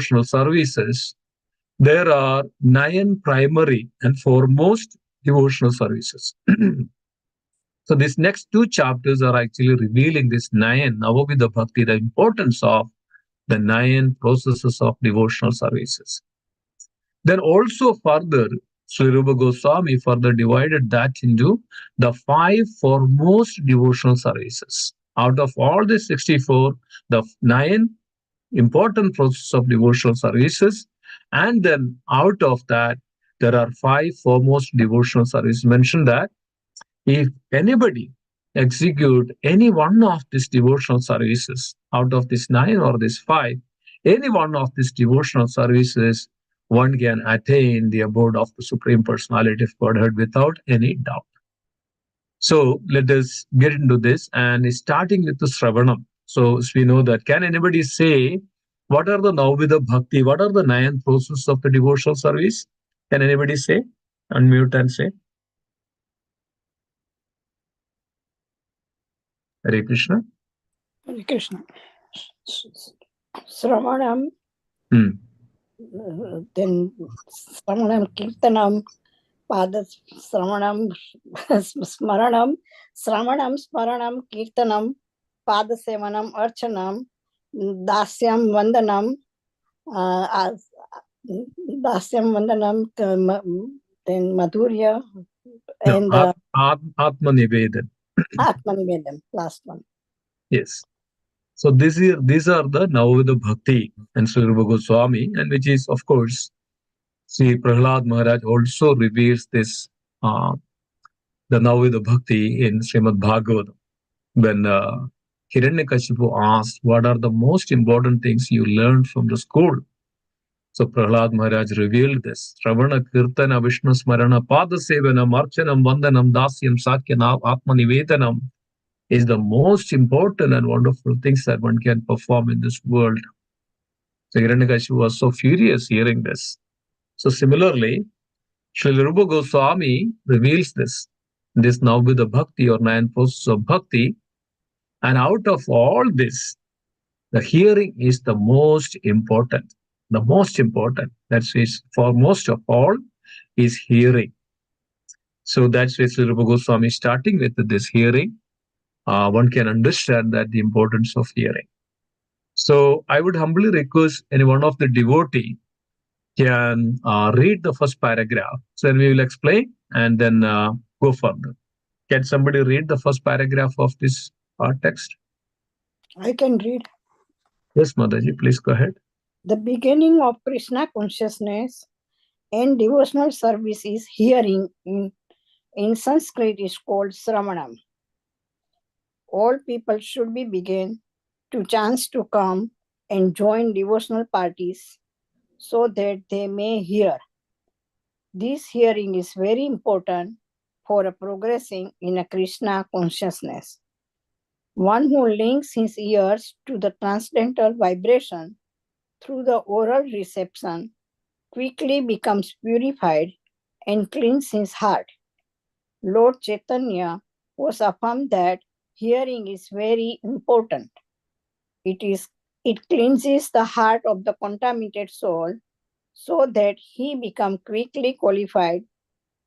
devotional services, there are 9 primary and foremost devotional services. So these next 2 chapters are actually revealing this 9 Navavidha Bhakti, the importance of the 9 processes of devotional services. Then also further, Sri Rupa Goswami further divided that into the 5 foremost devotional services. Out of all the 64, the 9 important processes of devotional services, and then out of that, there are 5 foremost devotional services. Mentioned that if anybody execute any one of these devotional services out of these 9 or these 5, any one of these devotional services, one can attain the abode of the Supreme Personality of Godhead without any doubt. So let us get into this, and starting with the Sravanam. So as we know that, can anybody say what are the Navavidha Bhakti, what are the 9 processes of the devotional service? Can anybody say? Unmute and say. Hare Krishna. Hare Krishna. Sravanam, then Sravanam Kirtanam, Padas Sravanam Smaranam, Sravanam Smaranam Kirtanam, Padasevanam Archanam, Dasyam Vandanam, then Madhurya, and Atma Nivedan. Atma Nivedam, last one. Yes. So these are the Navavidha Bhakti and Sri Rupa Goswami, and which is, of course, Sri Prahlad Maharaj also reveals this, the Navavidha Bhakti in Srimad Bhagavatam. When Hiranyakashipu asked, what are the most important things you learned from the school? So Prahlad Maharaj revealed this. Sravana, Kirtana, Vishnu Smarana, Padasevanam, Archanam, Vandanam, Dasyam, Sakyana, Atma Nivedanam is the most important and wonderful things that one can perform in this world. So Hiranyakashipu was so furious hearing this. So similarly, Sri Rupa Goswami reveals this Navavidha Bhakti or 9 processes of Bhakti. And out of all this, the hearing is the most important. The most important, that's is foremost of all, is hearing. So that's why Sri Rupa Goswami starting with this hearing. One can understand that the importance of hearing. So I would humbly request any one of the devotee can read the first paragraph. So then we will explain and then go further. Can somebody read the first paragraph of this text? I can read. Yes, Mataji, please go ahead. The beginning of Krishna consciousness and devotional service is hearing. In Sanskrit is called Sravanam. All people should be begin to chance to come and join devotional parties so that they may hear. This hearing is very important for a progressing in a Krishna consciousness. One who links his ears to the transcendental vibration through the oral reception quickly becomes purified and cleans his heart. Lord Chaitanya was affirmed that hearing is very important. It cleanses the heart of the contaminated soul so that he become quickly qualified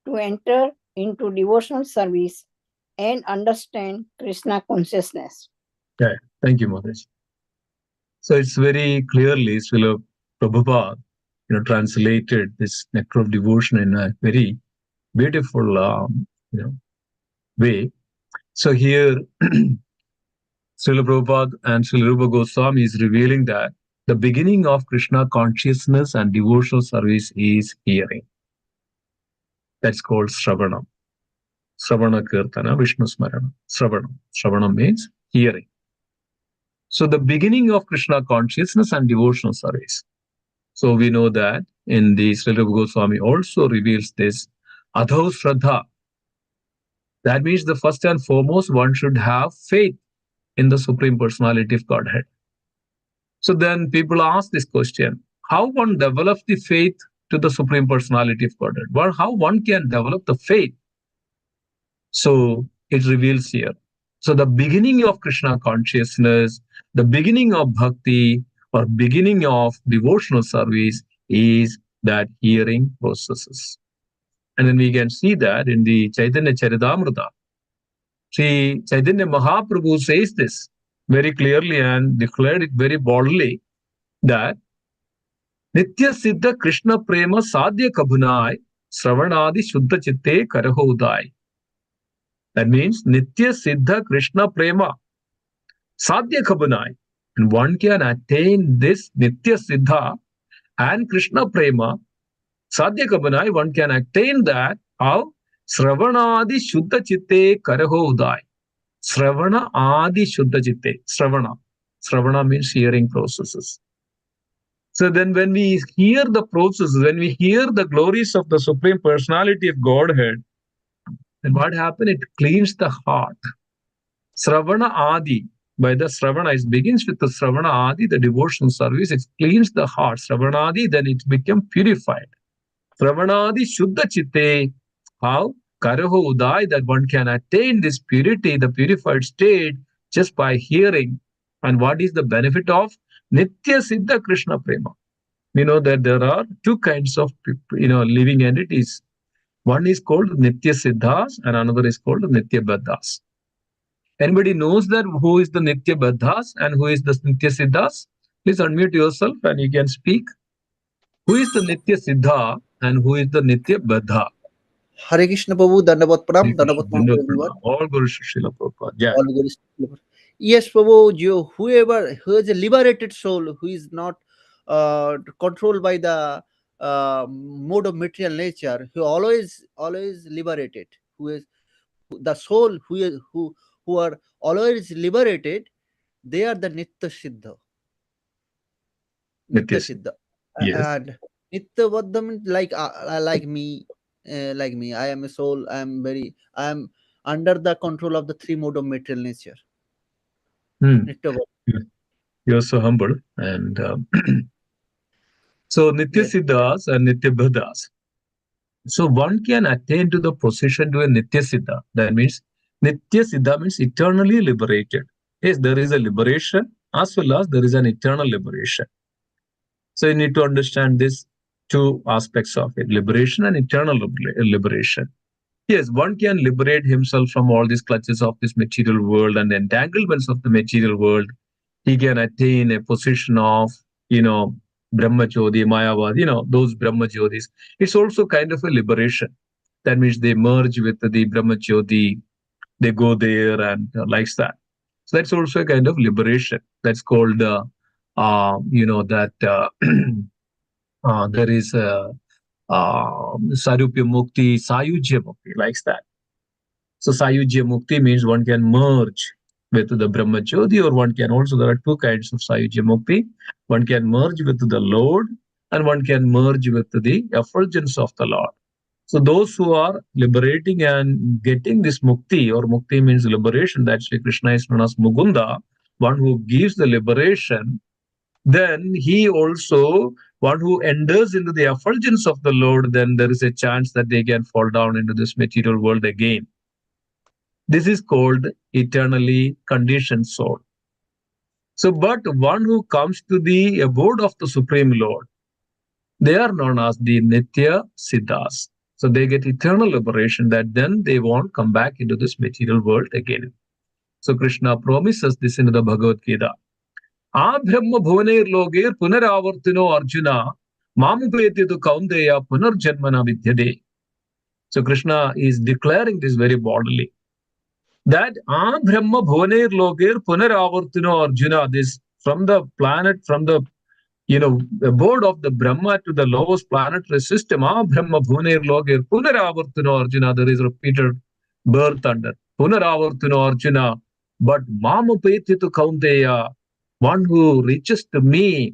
to enter into devotional service and understand Krishna consciousness. Yeah, thank you, Mataji. So it's very clearly Srila Prabhupada, translated this nectar of devotion in a very beautiful, way. So here, Srila Prabhupada and Srila Rupa Goswami is revealing that the beginning of Krishna consciousness and devotional service is hearing. That's called Sravanam. Sravana Kirtana, Vishnu Smarana. Sravanam. Sravanam means hearing. So the beginning of Krishna consciousness and devotional service. So we know that in the Srila Rupa Goswami also reveals this Adho Shraddha. That means the first and foremost, one should have faith in the Supreme Personality of Godhead. So then people ask this question, how one develops the faith to the Supreme Personality of Godhead? Well, how one can develop the faith? So it reveals here. So the beginning of Krishna consciousness, the beginning of bhakti, or beginning of devotional service is that hearing processes. And then we can see that in the Chaitanya Charitamrita. Sri Chaitanya Mahaprabhu says this very clearly and declared it very boldly that Nitya Siddha Krishna Prema Sadhya Kabhunai Sravanadi Shuddha Chitte Karahodai. That means Nitya Siddha Krishna Prema Sadhya Kabhunai. And one can attain this Nitya Siddha and Krishna Prema Sadhya Kabhunai, one can attain that how Sravanadi Shuddha Chitte Karahodai. Sravana Adi Shuddha Chitte. Sravana. Sravana means hearing processes. So then when we hear the processes, when we hear the glories of the Supreme Personality of Godhead, then what happens? It cleans the heart. Sravana Adi. By the Sravana, it begins with the Sravana Adi, the devotional service. It cleans the heart. Sravana Adi, then it becomes purified. Sravanadi Shuddha Chitte. How? Karaho Udai, that one can attain this purity, the purified state, just by hearing. And what is the benefit of Nitya Siddha Krishna Prema? We know that there are two kinds of living entities. One is called Nitya Siddhas and another is called Nitya Baddhas. Anybody knows that who is the Nitya Baddhas and who is the Nitya Siddhas? Please unmute yourself and you can speak. Who is the Nitya Siddha and who is the Nitya Baddha? Hare Krishna Prabhu, Dandavat Pram, Dandavat Mahaprabhu, everyone. All Guru Srila Prabhupada. Yeah. All Guru Srila Prabhupada. Yes, Prabhu, whoever who is a liberated soul, who is not controlled by the mode of material nature, who always liberated, who is the soul who are always liberated, they are the Nitya Siddha. Nitya Siddha. Yes. And Nitya Baddha means like me. I am a soul. I am under the control of the three mode of material nature. You're so humble. And so Nitya Siddhas and Nitya Baddhas. So one can attain to the position to a Nitya Siddha. That means Nitya Siddha means eternally liberated. Yes, there is a liberation as well as there is an eternal liberation. So you need to understand these two aspects of it, liberation and eternal liberation. Yes, one can liberate himself from all these clutches of this material world and the entanglements of the material world. He can attain a position of, Brahmajyoti, Mayavad, those Brahmajyotis. It's also kind of a liberation. That means they merge with the Brahmajyoti, they go there and likes that. So that's also a kind of liberation. That's called, there is Sarupya Mukti, Sayujya Mukti, likes that. So Sayujya Mukti means one can merge with the Brahmajyoti, or one can also, there are two kinds of Sayujya Mukti. One can merge with the Lord and one can merge with the effulgence of the Lord. So those who are liberating and getting this Mukti, or Mukti means liberation, that Sri Krishna is known as Mukunda, one who gives the liberation, then he also, one who enters into the effulgence of the Lord, then there is a chance that they can fall down into this material world again. This is called eternally conditioned soul. So, but one who comes to the abode of the Supreme Lord, they are known as the Nitya Siddhas. So they get eternal liberation, that then they won't come back into this material world again. So Krishna promises this in the Bhagavad Gita. Brahma bhuvaner loger punaravartino Arjuna mamupeti tu kaundeya punarjanmana vidyade. So Krishna is declaring this very boldly. That Brahma bhuvaner loger punaravartino Arjuna, this from the planet, from the abode of the Brahma to the lowest planetary system, Brahma bhuvaner loger punaravartino Arjuna, there is repeated birth under punaravartino Arjuna, but mamupeti tu kaundeya, one who reaches to me,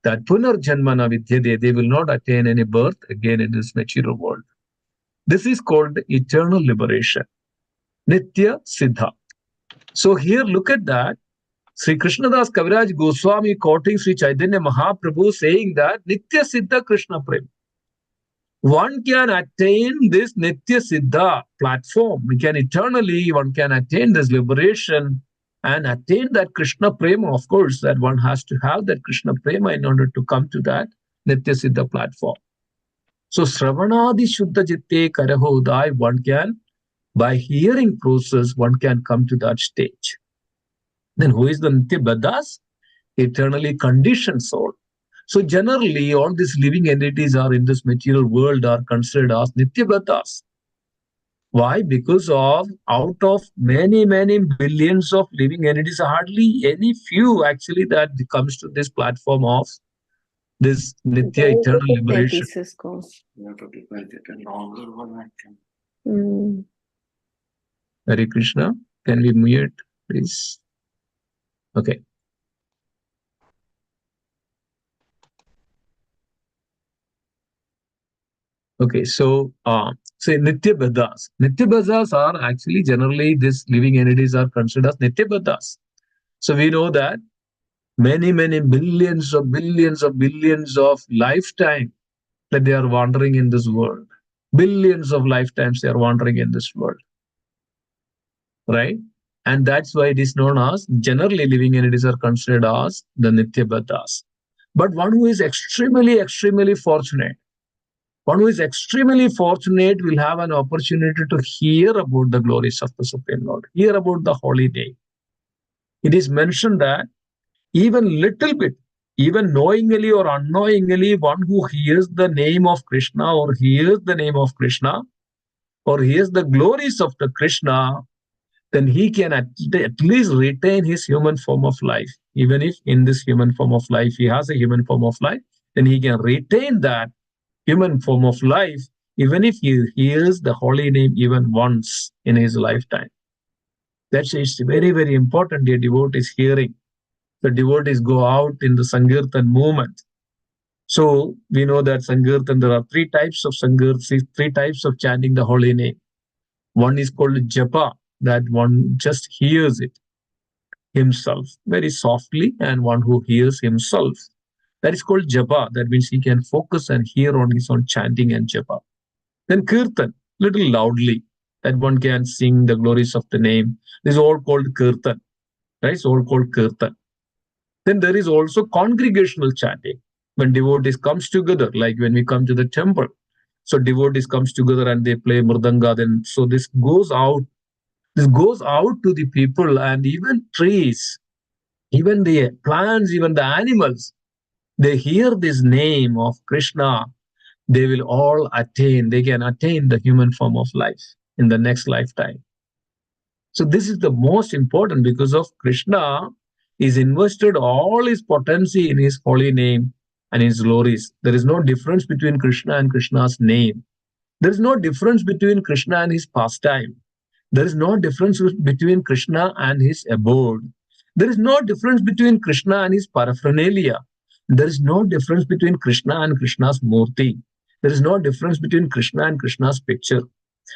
that punarjanmana vidyade, they will not attain any birth again in this material world. This is called eternal liberation, Nitya Siddha. So here, look at that. Sri Krishnadas Kaviraj Goswami quoting Sri Chaitanya Mahaprabhu saying that Nitya Siddha Krishna Prem. One can attain this Nitya Siddha platform. One can attain this liberation and attain that Krishna prema. Of course, that one has to have that Krishna prema in order to come to that Nitya Siddha platform. So Sravanadi Shuddha Jitte Karahodai, one can, by hearing process, one can come to that stage. Then who is the Nitya Baddhas? Eternally conditioned soul. So generally, all these living entities are in this material world are considered as Nitya Baddhas. Why? Because of out of many, many billions of living entities, hardly any few actually that comes to this platform of this Nitya eternal liberation. Hare Krishna. Can we mute, please? Okay. Okay, so say Nitya Baddhas. Nitya Baddhas are actually generally these living entities are considered as Nitya Baddhas. So we know that many, many billions of lifetime that they are wandering in this world. Billions of lifetimes they are wandering in this world. Right? And that's why it is known as generally living entities are considered as the Nitya Baddhas. But one who is extremely fortunate, one who is extremely fortunate will have an opportunity to hear about the glories of the Supreme Lord, hear about the holy name. It is mentioned that even little bit, even knowingly or unknowingly, one who hears the name of Krishna or hears the name of Krishna or hears the glories of the Krishna, then he can at least retain his human form of life. Even if in this human form of life he has a human form of life, then he can retain that human form of life, even if he hears the holy name even once in his lifetime. That's it's very important. The devotees hearing. The devotees go out in the Sankirtan movement. So we know that Sankirtan, there are three types of Sankirtan, three types of chanting the holy name. One is called Japa, that one just hears it himself very softly, and one who hears himself. That is called Japa. That means he can focus and hear on his own chanting and Japa. Then Kirtan, little loudly, that one can sing the glories of the name. This is all called Kirtan. Right? It's all called Kirtan. Then there is also congregational chanting. When devotees comes together, like when we come to the temple. So devotees comes together and they play mridanga. Then so this goes out. This goes out to the people and even trees, even the plants, even the animals. They hear this name of Krishna. They will all attain. They can attain the human form of life in the next lifetime. So this is the most important because of Krishna is invested all his potency in his holy name and his glories. There is no difference between Krishna and Krishna's name. There is no difference between Krishna and his pastime. There is no difference between Krishna and his abode. There is no difference between Krishna and his paraphernalia. There is no difference between Krishna and Krishna's murti. There is no difference between Krishna and Krishna's picture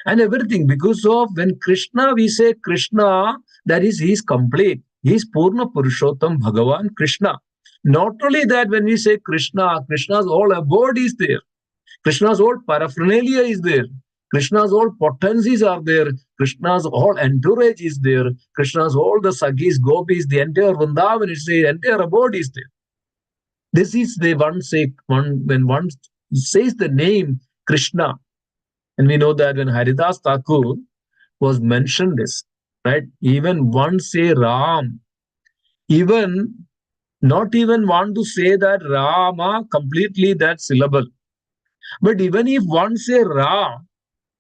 and everything. Because of when Krishna, we say Krishna, that is, he is complete. He is Purna Purushottam Bhagavan Krishna. Not only that, when we say Krishna, Krishna's whole abode is there. Krishna's whole paraphernalia is there. Krishna's whole potencies are there. Krishna's whole entourage is there. Krishna's all the Sagis, Gopis, the entire Vrindavan, it's the entire abode is there. This is the one say when one says the name Krishna, and we know that when Haridas Thakur was mentioned this, right? Even one say Ram, even not even want to say that Rama completely that syllable. But even if one say Ra,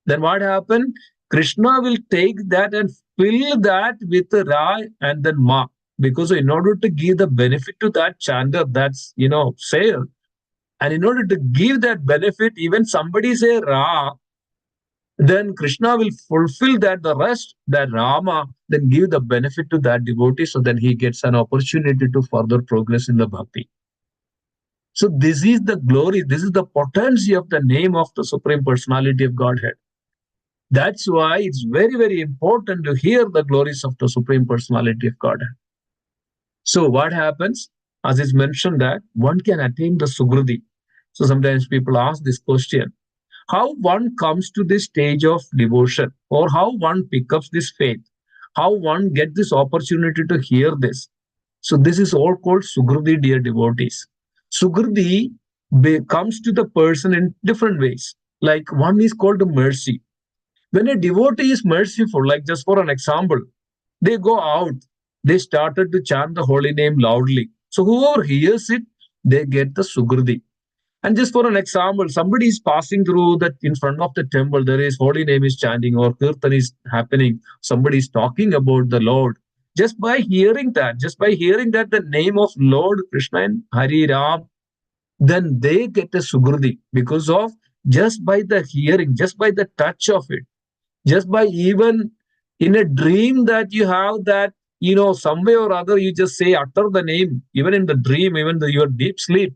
then what happened? Krishna will take that and fill that with Ra and then Ma. Because in order to give the benefit to that chanter, that's, sayer, and in order to give that benefit, even somebody say Ra, then Krishna will fulfill that, the rest, that Rama, then give the benefit to that devotee, so then he gets an opportunity to further progress in the bhakti. So this is the glory, this is the potency of the name of the Supreme Personality of Godhead. That's why it's very important to hear the glories of the Supreme Personality of Godhead. So what happens? As is mentioned that one can attain the Sugrudi. So sometimes people ask this question, how one comes to this stage of devotion or how one picks up this faith, how one get this opportunity to hear this. So this is all called Sugrudi, dear devotees. Sugrudi comes to the person in different ways. Like one is called mercy. When a devotee is merciful, like just for an example, they go out, they started to chant the holy name loudly. So whoever hears it, they get the Sugrudi. And just for an example, somebody is passing through that in front of the temple, there is holy name is chanting or kirtan is happening. Somebody is talking about the Lord. Just by hearing that the name of Lord Krishna and Hari Ram, then they get a Sugrudi because of just by the hearing, just by the touch of it, just by even in a dream that you have that, some way or other, you just say, utter the name, even in the dream, even your deep sleep,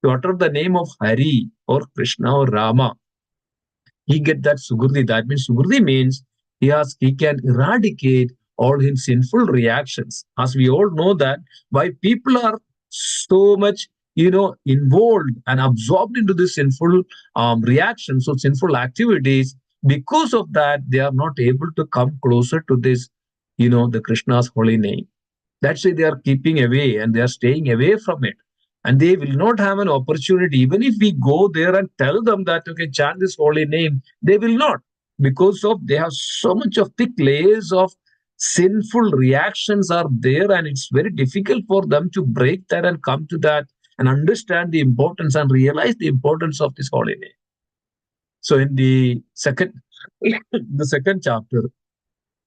you utter the name of Hari or Krishna or Rama, he get that Sugrdi. That means Sugrdi means he can eradicate all his sinful reactions. As we all know that why people are so much, involved and absorbed into this sinful reactions or sinful activities. Because of that, they are not able to come closer to this, the Krishna's holy name. That's why they are keeping away and they are staying away from it. And they will not have an opportunity. Even if we go there and tell them that, okay, chant this holy name, they will not. Because of they have so much of thick layers of sinful reactions are there, and it's very difficult for them to break that and come to that and understand the importance and realize the importance of this holy name. So in the second, the second chapter,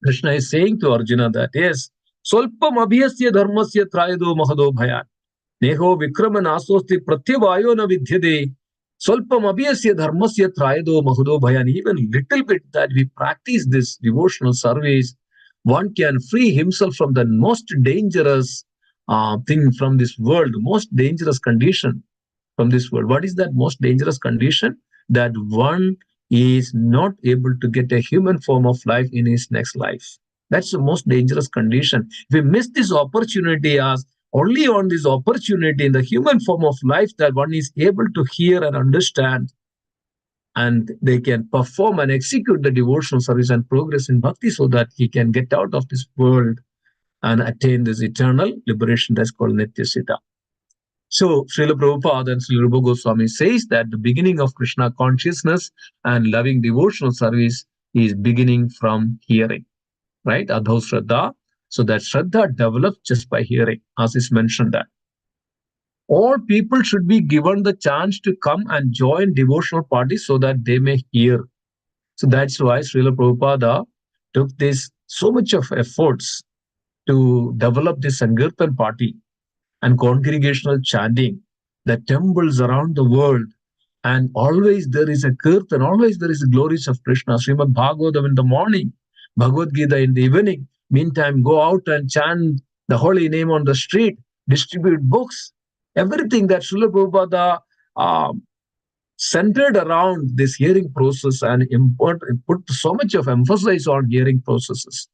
Krishna is saying to Arjuna that yes, Solpam abhyasya dharmasya trayado mahado bhayan. Neho vikrama nasosti pratyavayo na vidyade. Solpam abhyasya dharmasya trayado mahado bhayan. Even little bit that we practice this devotional service, one can free himself from the most dangerous thing from this world, most dangerous condition from this world. What is that most dangerous condition? That one is not able to get a human form of life in his next life. That's the most dangerous condition. If we miss this opportunity, as only on this opportunity in the human form of life that one is able to hear and understand, and they can perform and execute the devotional service and progress in bhakti so that he can get out of this world and attain this eternal liberation that's called Nitya Siddha. So, Srila Prabhupada and Srila Rupa Goswami says that the beginning of Krishna consciousness and loving devotional service is beginning from hearing, right? Adho Shraddha. So that Shraddha develops just by hearing, as is mentioned that. All people should be given the chance to come and join devotional parties so that they may hear. So that's why Srila Prabhupada took this so much of efforts to develop this Sankirtan party and congregational chanting, the temples around the world, and always there is a kirtan, always there is the glories of Krishna. Srimad Bhagavatam in the morning, Bhagavad Gita in the evening. Meantime, go out and chant the holy name on the street, distribute books, everything that Srila Prabhupada centered around this hearing process and put so much of emphasis on hearing processes.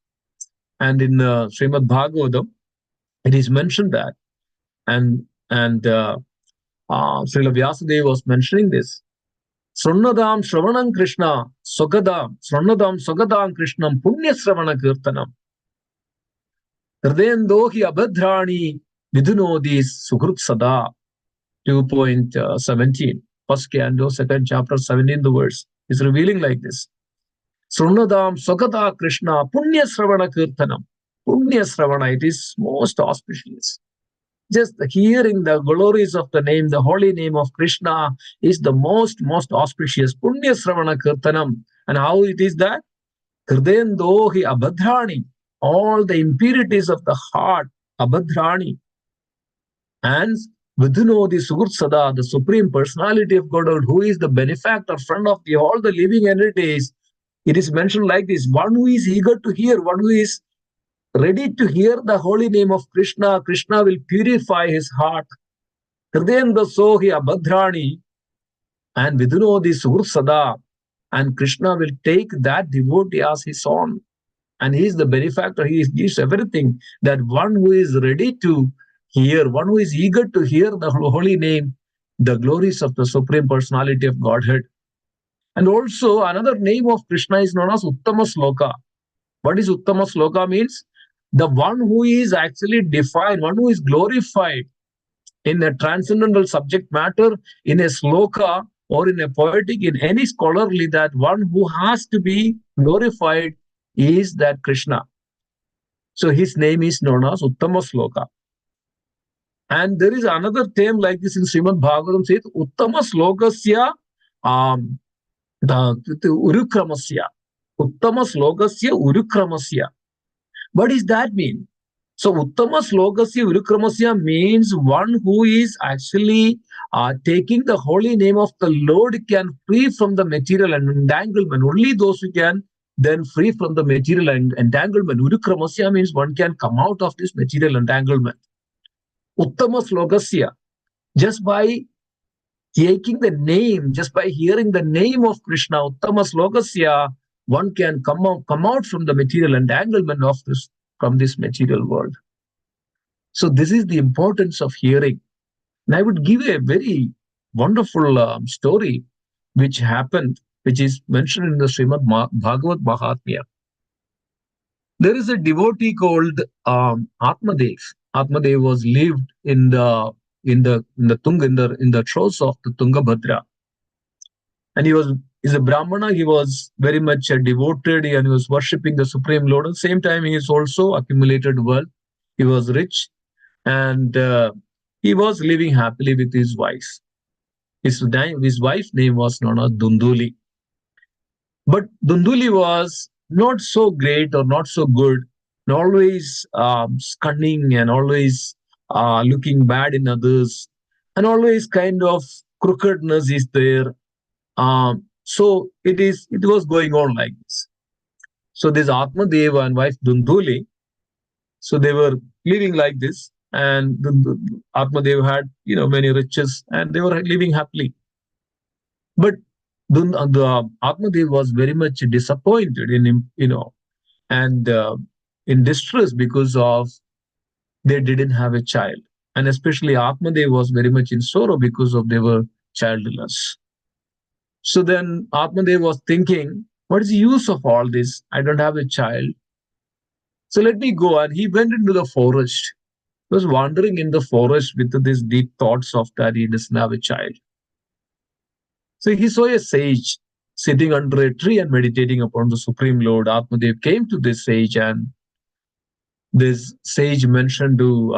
And in Srimad Bhagavatam, it is mentioned that, and Srila Vyasadeva was mentioning this. Srannadam Shravanam Krishna Sogadam Srannadam Sogadam Krishnam Punya Sravana Kirtanam Hridayendo hi abhadrani vidunodi sukrut sada. 2.17, first canto, second chapter, 17, the verse is revealing like this. Srannadam Sogata Krishna Punya Sravana Kirtanam. Punya Sravana, it is most auspicious. Just hearing the glories of the name, the holy name of Krishna is the most auspicious. Punya Sravana Kirtanam. And how it is that? Hridayendo hi abhadrani. All the impurities of the heart, abhadrani. And Vidunodi Sugur Sada, the Supreme Personality of Godhead, who is the benefactor, friend of all the living entities, it is mentioned like this: one who is eager to hear, one who is ready to hear the holy name of Krishna, Krishna will purify his heart. Hridayanda Sohi Abhadrani and Vidunodi Sugur Sada, and Krishna will take that devotee as his own. And he is the benefactor, he gives everything. That one who is ready to hear, one who is eager to hear the holy name, the glories of the Supreme Personality of Godhead. And also another name of Krishna is known as Uttama Sloka. What is Uttama Sloka means? The one who is actually defined, one who is glorified in a transcendental subject matter, in a sloka or in a poetic, in any scholarly, that one who has to be glorified is that Krishna. So his name is known as Uttama Sloka. And there is another term like this in Srimad Bhagavatam, says Uttama Slokasya um, the Urukramasya. Uttama Slokasya Urukramasya. What does that mean? So Uttama Slokasya Virukramasya means one who is actually taking the holy name of the Lord can free from the material and entanglement. Only those who can then free from the material and entanglement. Virukramasya means one can come out of this material entanglement. Uttama Slokasya, just by taking the name, just by hearing the name of Krishna, Uttama Slokasya, one can come out from the material entanglement of this, from this material world. So this is the importance of hearing. And I would give a very wonderful story which happened, which is mentioned in the Srimad Bhagavad Mahatmya. There is a devotee called Atmadev. Atmadev was lived in the shores of the Tungabhadra, and he was is a Brahmana. He was very much devoted, and he was worshipping the Supreme Lord. At the same time, he has also accumulated wealth. He was rich, and he was living happily with his wife. His wife's name was known as Dunduli. But Dunduli was not so great or not so good, and always cunning and always looking bad in others, and always kind of crookedness is there. So it was going on like this. So this Atmadeva and wife Dunduli, so they were living like this, and Atmadev had many riches, and they were living happily. But the Atmadev was very much disappointed in him, and in distress because of they didn't have a child, and especially Atmadev was very much in sorrow because of they were childless. So then Atmadev was thinking, what is the use of all this? I don't have a child. So let me go. And he went into the forest. He was wandering in the forest with these deep thoughts of that he doesn't have a child. So he saw a sage sitting under a tree and meditating upon the Supreme Lord. Atmadev came to this sage, and this sage mentioned to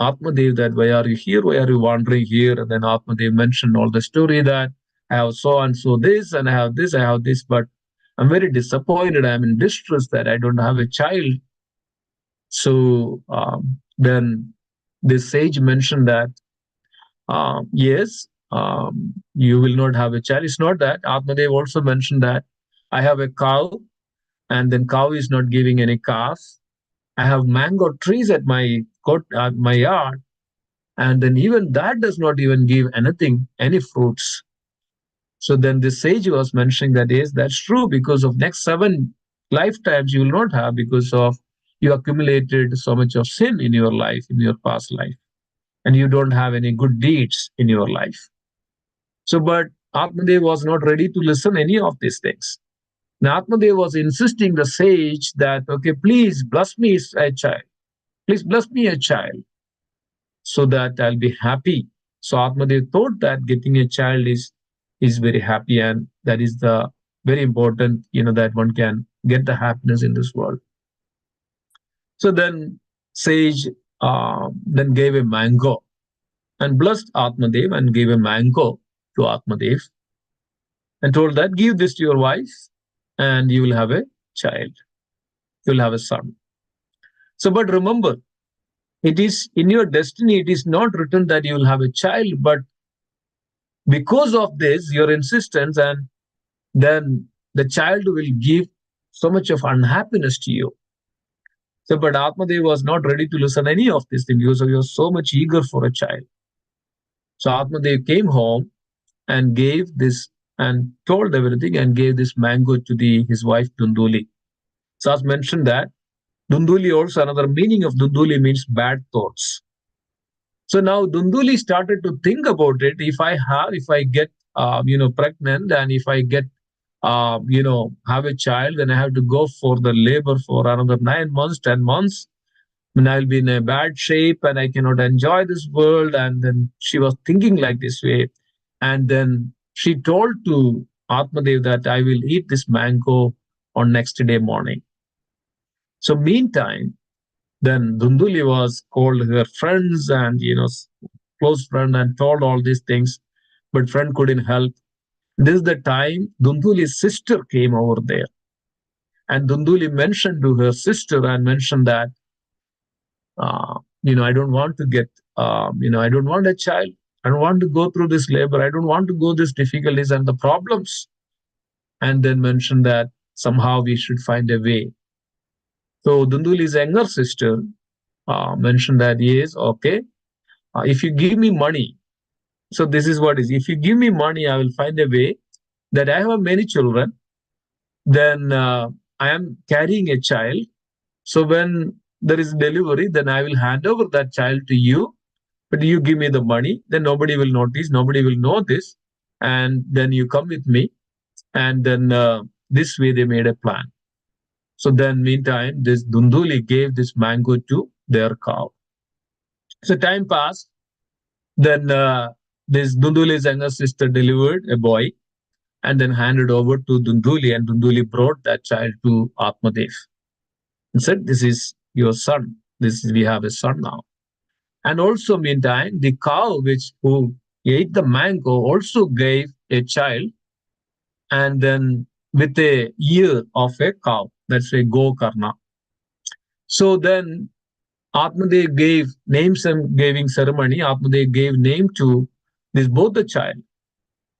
Atmadev that, why are you here? Why are you wandering here? And then Atmadev mentioned all the story that I have so and so this, and I have this, but I'm very disappointed. I'm in distress that I don't have a child. So then this sage mentioned that, yes, you will not have a child. It's not that. Atmadev also mentioned that I have a cow, and then cow is not giving any calf. I have mango trees at my yard, and then even that does not even give anything, any fruits. So then the sage was mentioning that, yes, that's true, because of next 7 lifetimes you will not have, because of you accumulated so much of sin in your life, in your past life, and you don't have any good deeds in your life. So, but Atmadev was not ready to listen any of these things. Now Atmadev was insisting the sage that, okay, please bless me a child. Please bless me a child so that I'll be happy. So Atmadev thought that getting a child is very happy, and that is the very important, that one can get the happiness in this world. So then sage then gave a mango and blessed Atmadev and gave a mango to Atmadev and told that, give this to your wife and you will have a child. You will have a son. So, but remember, it is in your destiny, it is not written that you will have a child, but because of this, your insistence, and then the child will give so much of unhappiness to you. So, but Atmadev was not ready to listen any of these things because he was so much eager for a child. So Atmadev came home and gave this and told everything and gave this mango to his wife Dunduli. So as mentioned that Dunduli also, another meaning of Dunduli means bad thoughts. So now Dunduli started to think about it. If I get pregnant, and if I get have a child, then I have to go for the labor for another 9 months, 10 months, and I'll be in a bad shape and I cannot enjoy this world. And then she was thinking like this way. And then she told to Atmadev that I will eat this mango on next day morning. So meantime, then Dunduli was called her friends and close friend and told all these things, but friend couldn't help. This is the time Dunduli's sister came over there, and Dunduli mentioned to her sister and mentioned that I don't want to get, I don't want a child. I don't want to go through this labor. I don't want to go these difficulties and the problems. And then mentioned that somehow we should find a way. So Dunduli's younger sister mentioned that yes, okay, if you give me money, so this is what is. If you give me money, I will find a way that I have many children. Then I am carrying a child. So when there is delivery, then I will hand over that child to you. But you give me the money, then nobody will notice, nobody will know this, and then you come with me, and then this way they made a plan. So then, meantime, this Dunduli gave this mango to their cow. So time passed. Then this Dunduli's younger sister delivered a boy and then handed over to Dunduli, and Dunduli brought that child to Atmadev and said, "This is your son. We have a son now." And also, meantime, the cow which who ate the mango also gave a child, and then with a ear of a cow. That's a Gokarna. So then Atmadev gave names and giving ceremony. Atmadev gave name to this both the child.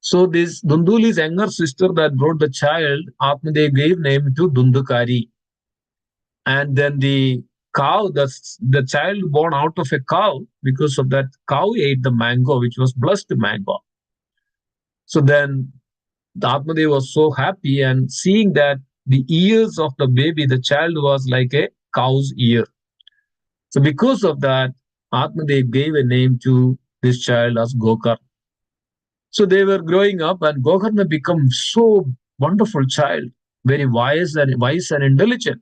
So this Dunduli's younger sister that brought the child, Atmadev gave name to Dundukari. And then the cow, the child born out of a cow, because of that cow ate the mango, which was blessed mango. So then the Atmadev was so happy, and seeing that the ears of the baby, the child was like a cow's ear. So because of that, Atmadev gave a name to this child as Gokar. So they were growing up, and Gokarna became so wonderful child, very wise and intelligent,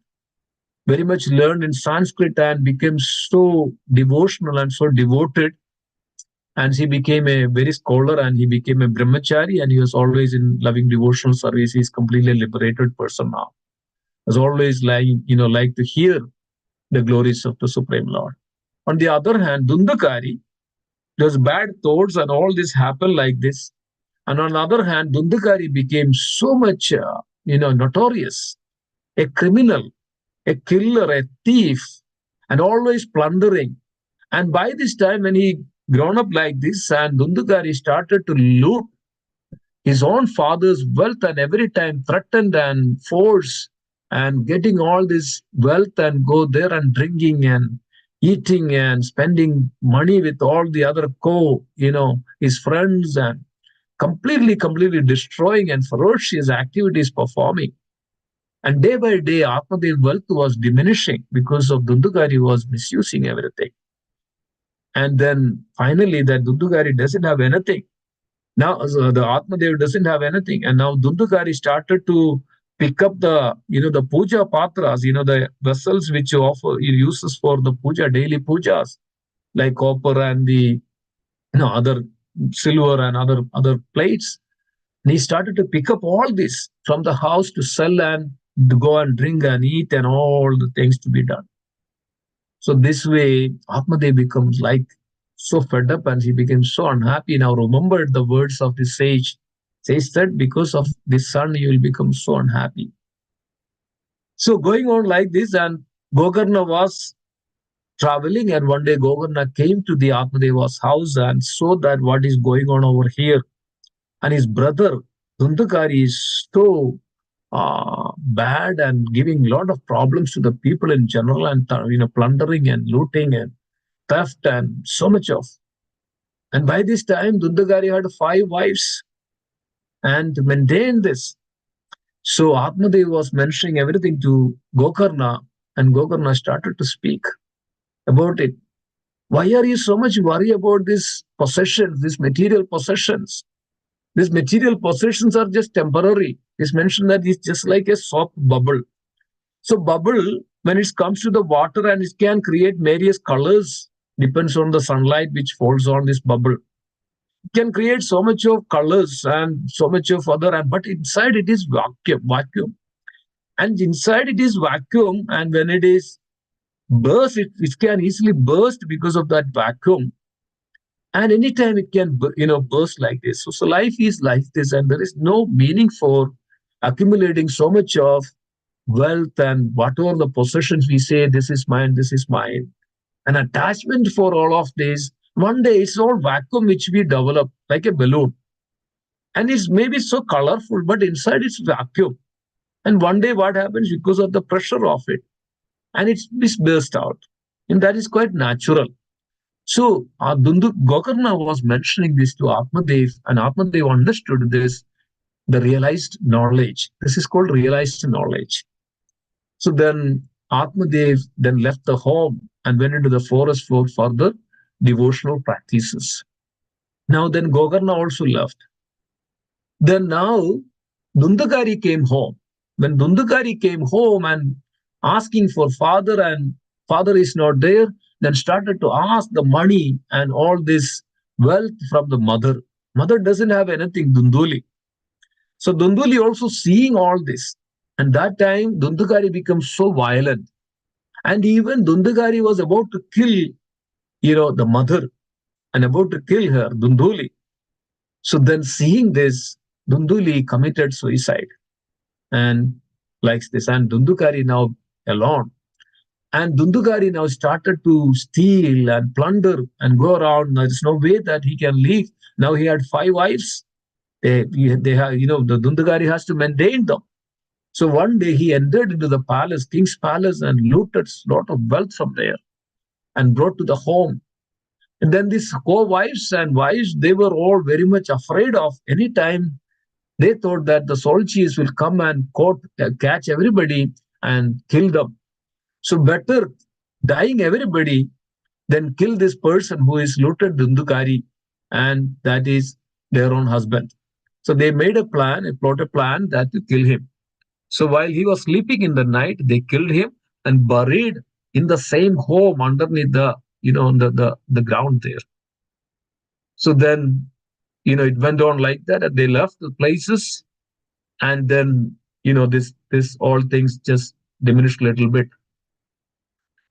very much learned in Sanskrit and became so devotional and so devoted. And he became a very scholar and he became a brahmachari, and he was always in loving devotional service. He's completely liberated person now. Was always like to hear the glories of the Supreme Lord. On the other hand, Dundakari, there's bad thoughts and all this happened like this. And on the other hand, Dundakari became so much, notorious, a criminal, a killer, a thief, and always plundering. And by this time, when he grown up like this, and Dundukari started to loot his own father's wealth, and every time threatened and force and getting all this wealth and go there and drinking and eating and spending money with all the other his friends, and completely destroying and ferocious activities performing. And day by day, Atmadev's wealth was diminishing because of Dundukari was misusing everything. And then finally, that Dundukari doesn't have anything. Now the Atmadev doesn't have anything. And now Dundukari started to pick up the puja patras, the vessels which offer he uses for the puja, daily pujas, like copper and the other silver and other plates. And he started to pick up all this from the house to sell and to go and drink and eat and all the things to be done. So this way, Atmadev becomes like so fed up and he became so unhappy. Now remembered the words of the sage. Sage said, because of this son, you will become so unhappy. So going on like this, and Gokarna was traveling, and one day Gokarna came to the Atmadeva's house and saw that what is going on over here. And his brother Dundakari is so bad and giving a lot of problems to the people in general, and plundering and looting and theft and so much of. And by this time, Dundagari had 5 wives and maintained this. So Atmadev was mentioning everything to Gokarna, and Gokarna started to speak about it. Why are you so much worried about these possessions, these material possessions? These material possessions are just temporary. It's mentioned that it's just like a soap bubble. So bubble, when it comes to the water and it can create various colors, depends on the sunlight which falls on this bubble. It can create so much of colors and so much of other, but inside it is vacuum. And inside it is vacuum, and when it is burst, it can easily burst because of that vacuum. And anytime it can, burst like this. So life is like this, and there is no meaning for accumulating so much of wealth and whatever the possessions we say, this is mine, this is mine. An attachment for all of this. One day it's all vacuum which we develop like a balloon. And it's maybe so colorful, but inside it's vacuum. And one day what happens because of the pressure of it? And it's burst out. And that is quite natural. So Gokarna was mentioning this to Atmadev, and Atmadev understood this, the realized knowledge. This is called realized knowledge. So then Atmadev then left the home and went into the forest for further devotional practices. Now then Gokarna also left. Then now Dundakari came home. When Dundakari came home and asking for father, and father is not there, then started to ask the money and all this wealth from the mother. Mother doesn't have anything, Dunduli. So Dunduli also seeing all this. And that time Dundakari becomes so violent. And even Dundakari was about to kill, the mother and about to kill her, Dunduli. So then seeing this, Dunduli committed suicide and likes this. And Dundukari now alone. And Dundukari now started to steal and plunder and go around. There's no way that he can leave. Now he had 5 wives. They have, the Dundukari has to maintain them. So one day he entered into the palace, king's palace, and looted a lot of wealth from there and brought to the home. And then these co-wives and wives, they were all very much afraid of any time. They thought that the soldiers will come and catch everybody and kill them. So better dying everybody than kill this person who is looted Dundukari, and that is their own husband. So they made a plot a plan that to kill him. So while he was sleeping in the night, they killed him and buried in the same home underneath the ground there. So then, it went on like that, and they left the places, and then, this all things just diminished a little bit.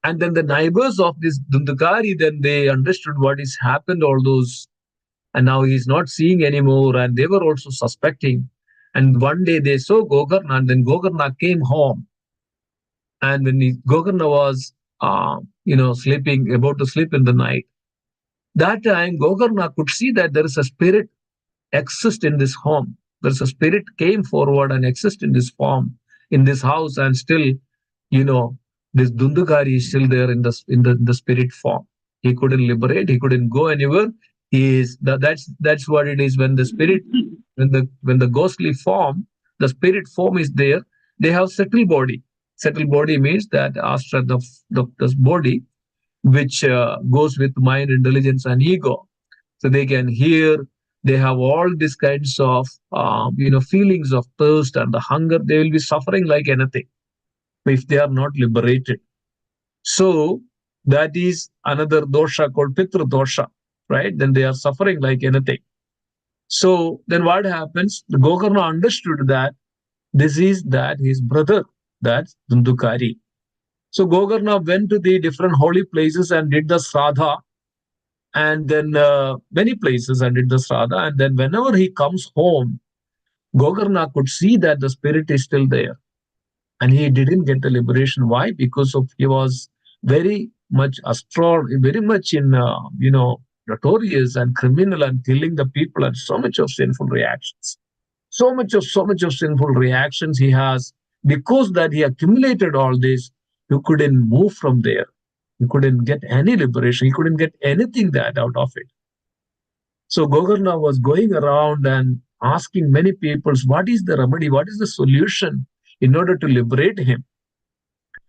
And then the neighbors of this Dundukari, then they understood what has happened, all those, and now he's not seeing anymore, and they were also suspecting. And one day they saw Gokarna, and then Gokarna came home. And when Gokarna was, sleeping, about to sleep in the night, that time Gokarna could see that there is a spirit exist in this home. There's a spirit came forward and exist in this form, in this house, and still, you know, this Dundukari is still there in the spirit form. He couldn't liberate. He couldn't go anywhere. He is that's what it is when the spirit, when the ghostly form, the spirit form is there. They have settled body. Settled body means that after the body which goes with mind, intelligence, and ego. So they can hear. They have all these kinds of feelings of thirst and the hunger. They will be suffering like anything if they are not liberated. So that is another dosha called Pitru dosha, right? Then they are suffering like anything. So then what happens? The Gokarna understood that this is that his brother, that's Dundukari. So Gokarna went to the different holy places and did the Sradha, and then many places and did the Sradha. And then whenever he comes home, Gokarna could see that the spirit is still there. And he didn't get the liberation. Why? Because of he was very much very much in notorious and criminal and killing the people and so much of sinful reactions. So much of sinful reactions he has, because that he accumulated all this. He couldn't move from there. He couldn't get any liberation. He couldn't get anything that out of it. So Gokarna was going around and asking many people, what is the remedy? What is the solution in order to liberate him?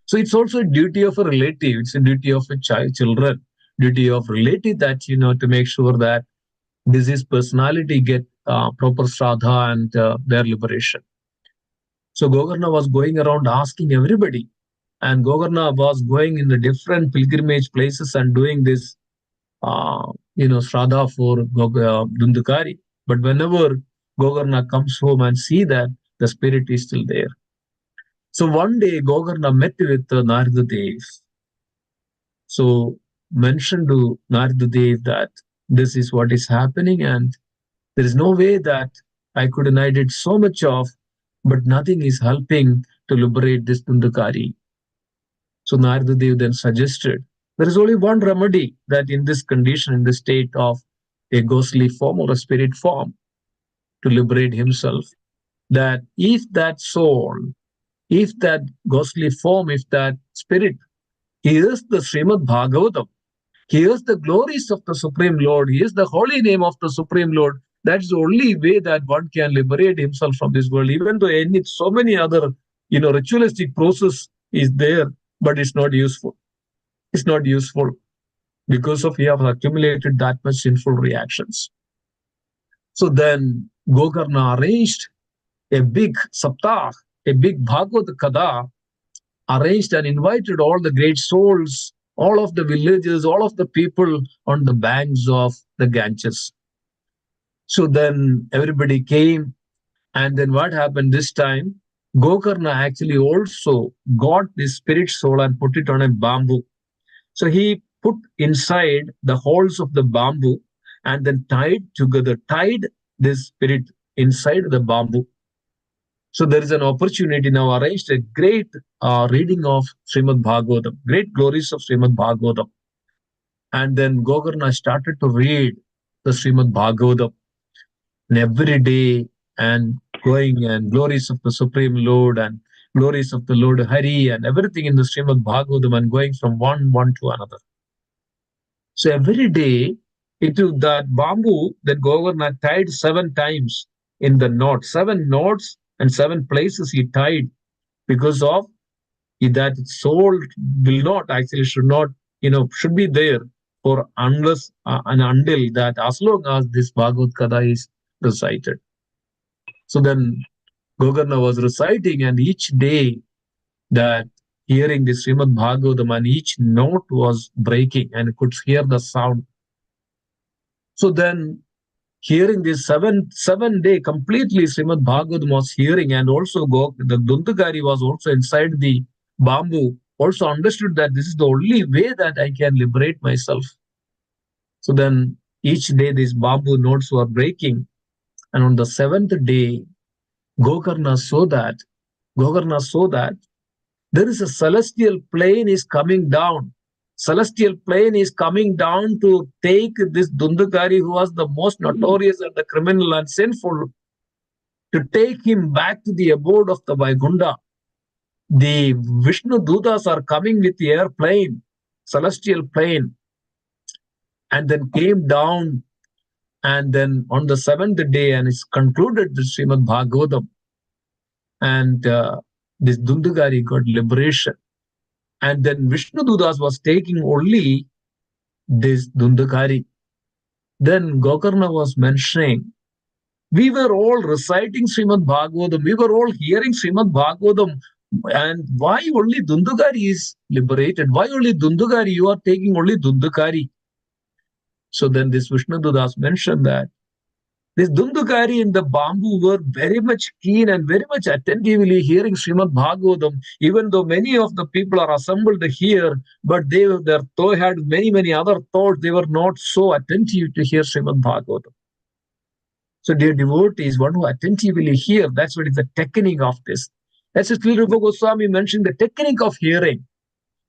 So it's also a duty of a relative. It's a duty of a children, duty of relative that, to make sure that this is personality get proper Shraddha and their liberation. So Gokarna was going around asking everybody, and Gokarna was going in the different pilgrimage places and doing this, Shraddha for Dundukari. But whenever Gokarna comes home and see that the spirit is still there. So one day Gokarna met with Narada Dev. So mentioned to Narada Dev that this is what is happening, and there is no way that I did so much of, but nothing is helping to liberate this Dundukari. So Narada Dev then suggested there is only one remedy, that in this condition, in the state of a ghostly form or a spirit form, to liberate himself, that if that soul, if that ghostly form, if that spirit hears the Srimad Bhagavatam, hears the glories of the Supreme Lord, hears the holy name of the Supreme Lord, that's the only way that one can liberate himself from this world, even though any so many other ritualistic process is there, but it's not useful. It's not useful because of he have accumulated that much sinful reactions. So then Gokarna arranged a big saptah, a big Bhagavad Kada, arranged and invited all the great souls, all of the villages, all of the people on the banks of the Ganges. So then everybody came, and then what happened this time? Gokarna actually also got this spirit soul and put it on a bamboo. So he put inside the holes of the bamboo and then tied this spirit inside the bamboo. So there is an opportunity now arranged a great reading of Srimad Bhagavatam, great glories of Srimad Bhagavatam. And then Gokarna started to read the Srimad Bhagavatam, and every day, and going and glories of the Supreme Lord and glories of the Lord Hari and everything in the Srimad Bhagavatam, and going from one to another. So every day, into that bamboo that Gokarna tied 7 times in the knot, 7 knots and 7 places he tied, because of that soul will not actually should not should be there for unless and until that, as long as this Bhagavad Gita is recited. So then Gokarna was reciting, and each day that hearing the Srimad Bhagavatam, and each note was breaking and could hear the sound. So then hearing this seven day completely Srimad Bhagavatam was hearing, and also the Dundukari was also inside the bamboo, also understood that this is the only way that I can liberate myself. So then each day these bamboo notes were breaking, and on the 7th day, Gokarna saw that there is a celestial plane is coming down. Celestial plane is coming down to take this Dundukari, who was the most notorious and the criminal and sinful, to take him back to the abode of the Vaikuntha. The Vishnu Dutas are coming with the airplane, celestial plane, and then came down, and then on the 7th day, and it's concluded the Srimad Bhagavatam, and this Dundukari got liberation. And then Vishnu Dudas was taking only this Dundukari. Then Gokarna was mentioning, we were all reciting Srimad Bhagavatam, we were all hearing Srimad Bhagavatam, and why only Dundukari is liberated? Why only Dundukari? You are taking only Dundukari. So then this Vishnu Dudas mentioned that this Dundukari and the bamboo were very much keen and very much attentively hearing Srimad Bhagavatam, even though many of the people are assembled here, but they had many other thoughts. They were not so attentive to hear Srimad Bhagavatam. So dear devotees, one who attentively hear, that's what is the technique of this. That's what Sri Rupa Goswami mentioned, the technique of hearing.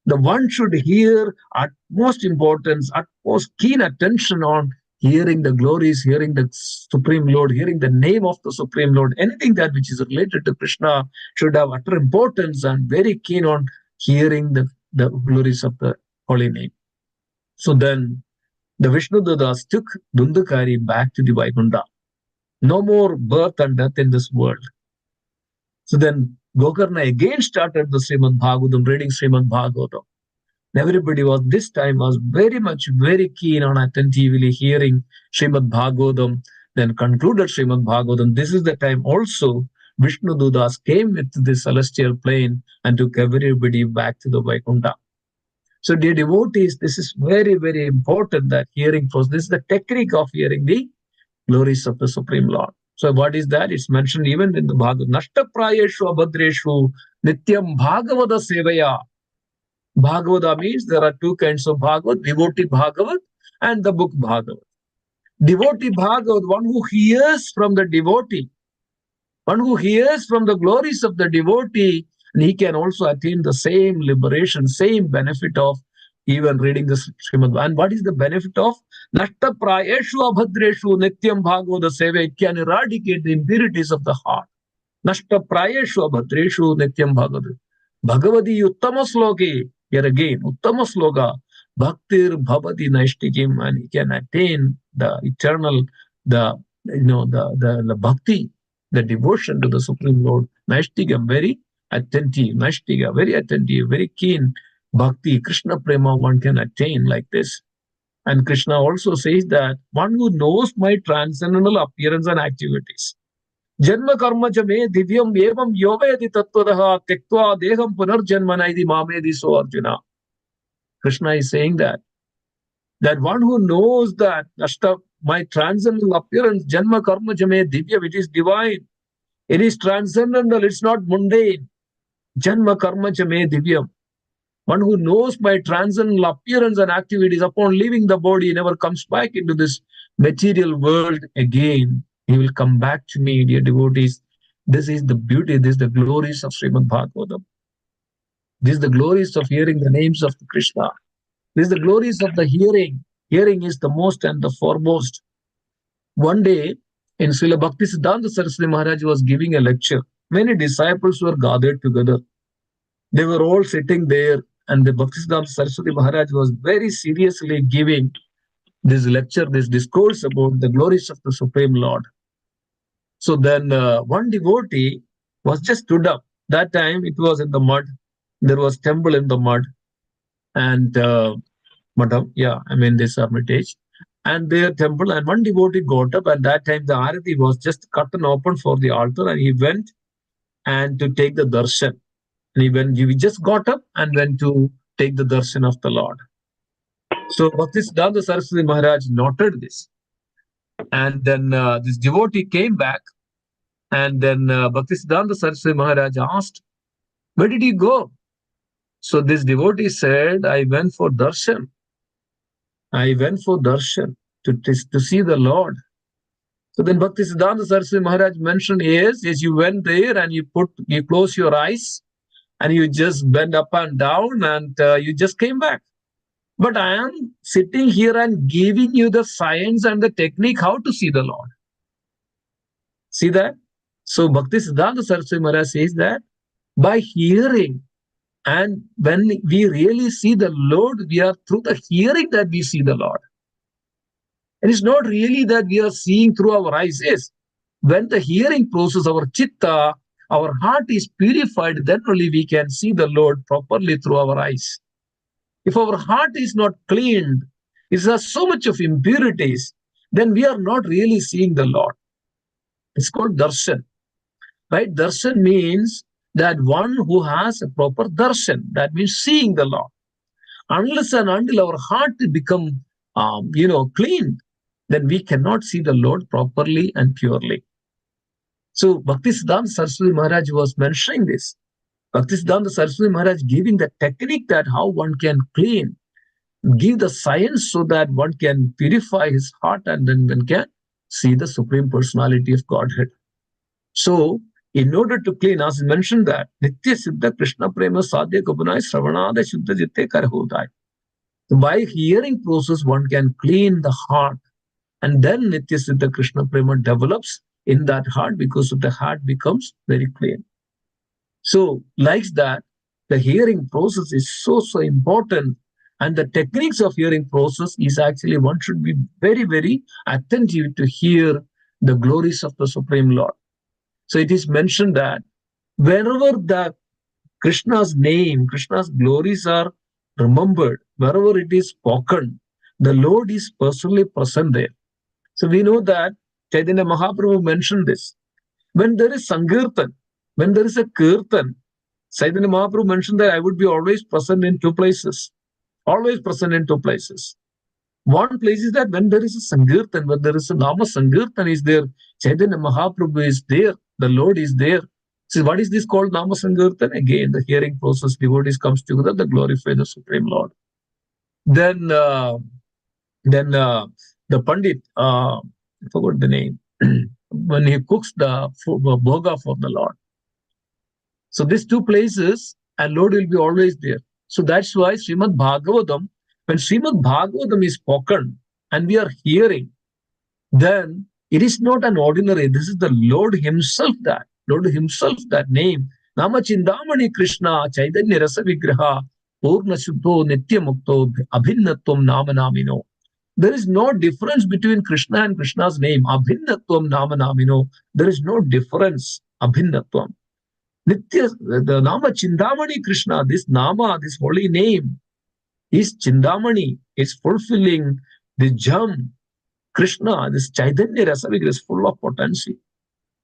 The one should hear at most importance, at most keen attention on hearing the glories, hearing the Supreme Lord, hearing the name of the Supreme Lord. Anything that which is related to Krishna should have utter importance, and very keen on hearing the glories of the holy name. So then the Vishnu Dudas took Dundukari back to the Vaikuntha. No more birth and death in this world. So then Gokarna again started the Srimad Bhagavatam, reading Srimad Bhagavatam. Everybody was very keen on attentively hearing Srimad Bhagavatam. then concluded Srimad Bhagavatam. This is the time also Vishnu Dudas came with the celestial plane and took everybody back to the Vaikuntha. So, dear devotees, this is very, very important that hearing process. This is the technique of hearing the glories of the Supreme Lord. So, what is that? It's mentioned even in the Bhagavad. Nashta prayeshu abhadreshu nityam bhagavada sevaya. Bhagavada means there are two kinds of Bhagavad, devotee Bhagavat and the book Bhagavat. Devotee Bhagavat, one who hears from the devotee, one who hears from the glories of the devotee, and he can also attain the same liberation, same benefit of even reading the Srimad. And what is the benefit of Nashta Prayeshu Abhadreshu Nityam Bhagavada Seva? It can eradicate the impurities of the heart. Nashta Prayeshu Abhadreshu Nityam Bhagavada. Bhagavadi Uttama Sloke, here again, Uttama Sloka, Bhaktir Bhavati Naishtikim, and he can attain the eternal, the bhakti, the devotion to the Supreme Lord. Naishtigam, very attentive, Naishtiga, very attentive, very keen bhakti, Krishna prema one can attain like this. And Krishna also says that one who knows my transcendental appearance and activities. Janma karma cha me divyam evam yovedi tattvadaha tektva deham punarjanmana iti mamedi so Arjuna. Krishna is saying that one who knows that Ashta, my transcendental appearance, Janma Karma Jame Divya, it is divine. It is transcendental, it's not mundane. Janma Karma Jame Divya. One who knows my transcendental appearance and activities upon leaving the body never comes back into this material world again. He will come back to me, dear devotees. This is the beauty, this is the glories of Srimad Bhagavatam. This is the glories of hearing the names of Krishna. This is the glories of the hearing. Hearing is the most and the foremost. One day, in Srila Bhaktisiddhanta Saraswati Maharaj was giving a lecture. Many disciples were gathered together. They were all sitting there, and the Bhaktisiddhanta Saraswati Maharaj was very seriously giving this lecture, this discourse about the glories of the Supreme Lord. So then one devotee was just stood up. That time it was in the mud. There was temple in the mud. And Madam, yeah, I mean this hermitage. And their temple, and one devotee got up. At that time, the arati was just cut and open for the altar, and he went and to take the darshan. And he just got up and went to take the darshan of the Lord. So Bhaktisiddhanta Saraswati Maharaj noted this. And then this devotee came back, and then Bhaktisiddhanta Saraswati Maharaj asked, "Where did you go?" So this devotee said, "I went for darshan. I went for darshan to see the Lord." So then Bhaktisiddhanta Saraswati Maharaj mentioned, yes, you went there and you close your eyes and you just bend up and down and you just came back. But I am sitting here and giving you the science and the technique how to see the Lord. See that? So Bhaktisiddhanta Saraswati Maharaj says that by hearing, and when we really see the Lord, we are through the hearing that we see the Lord. And it's not really that we are seeing through our eyes. Yes, when the hearing process, our chitta, our heart is purified, then only we can see the Lord properly through our eyes. If our heart is not cleaned, it has so much of impurities, then we are not really seeing the Lord. It's called darshan, right? Darshan means that one who has a proper darshan, that means seeing the Lord. Unless and until our heart become, clean, then we cannot see the Lord properly and purely. So Bhaktisiddhanta Saraswati Maharaj was mentioning this. Bhaktisiddhanta Saraswati Maharaj giving the technique that how one can clean, give the science so that one can purify his heart and then one can see the Supreme Personality of Godhead. So, in order to clean, as mentioned that, Nitya Siddha Krishna Prema Sadhya Kapunai Sravanada Shuddha Jitte Kar Hodai. So by hearing process, one can clean the heart, and then Nitya Siddha Krishna Prema develops in that heart because of the heart becomes very clean. So, like that, the hearing process is so important, and the techniques of hearing process is actually one should be very, very attentive to hear the glories of the Supreme Lord. So it is mentioned that wherever the Krishna's name, Krishna's glories are remembered, wherever it is spoken, the Lord is personally present there. So we know that Chaitanya Mahaprabhu mentioned this. When there is Sankirtan, when there is a Kirtan, Chaitanya Mahaprabhu mentioned that I would be always present in two places. Always present in two places. One place is that when there is a Sankirtan, when there is a Nama Sankirtan is there, Chaitanya Mahaprabhu is there, the Lord is there. So what is this called Nama Sankirtan? Again, the hearing process, devotees comes together, they glorify the Supreme Lord. Then, the Pandit, I forgot the name, when he cooks the bhoga for the Lord. So these two places, and Lord will be always there. So that's why Srimad Bhagavatam, when Srimad Bhagavatam is spoken and we are hearing, then it is not an ordinary, this is the Lord Himself that name. Nama Chindamani Krishna, Chaitanya Rasa Vigraha, Purna Shuddho, Nitya Mukto, Abhinnatvam Nama Namino. There is no difference between Krishna and Krishna's name. Abhinnatvam Nama Namino. There is no difference. Abhinnatvam. Nitya, the Nama Chindamani Krishna, this Nama, this holy name, is Chindamani, is fulfilling the Jam. Krishna, this Chaitanya Rasavigra is full of potency.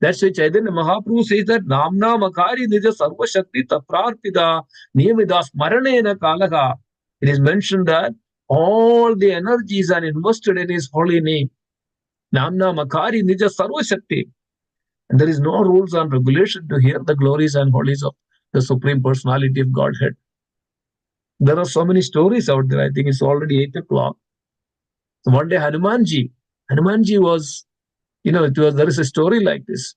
That's why Chaitanya Mahaprabhu says that Namna Makari Nija Sarva Shakti Taprarpida Niyamida Smaranena Kalaha. It is mentioned that all the energies are invested in His holy name. Namna Makari Nija Sarva Shakti. And there is no rules and regulation to hear the glories and holies of the Supreme Personality of Godhead. There are so many stories out there. I think it's already 8 o'clock. So one day Hanumanji was, there is a story like this.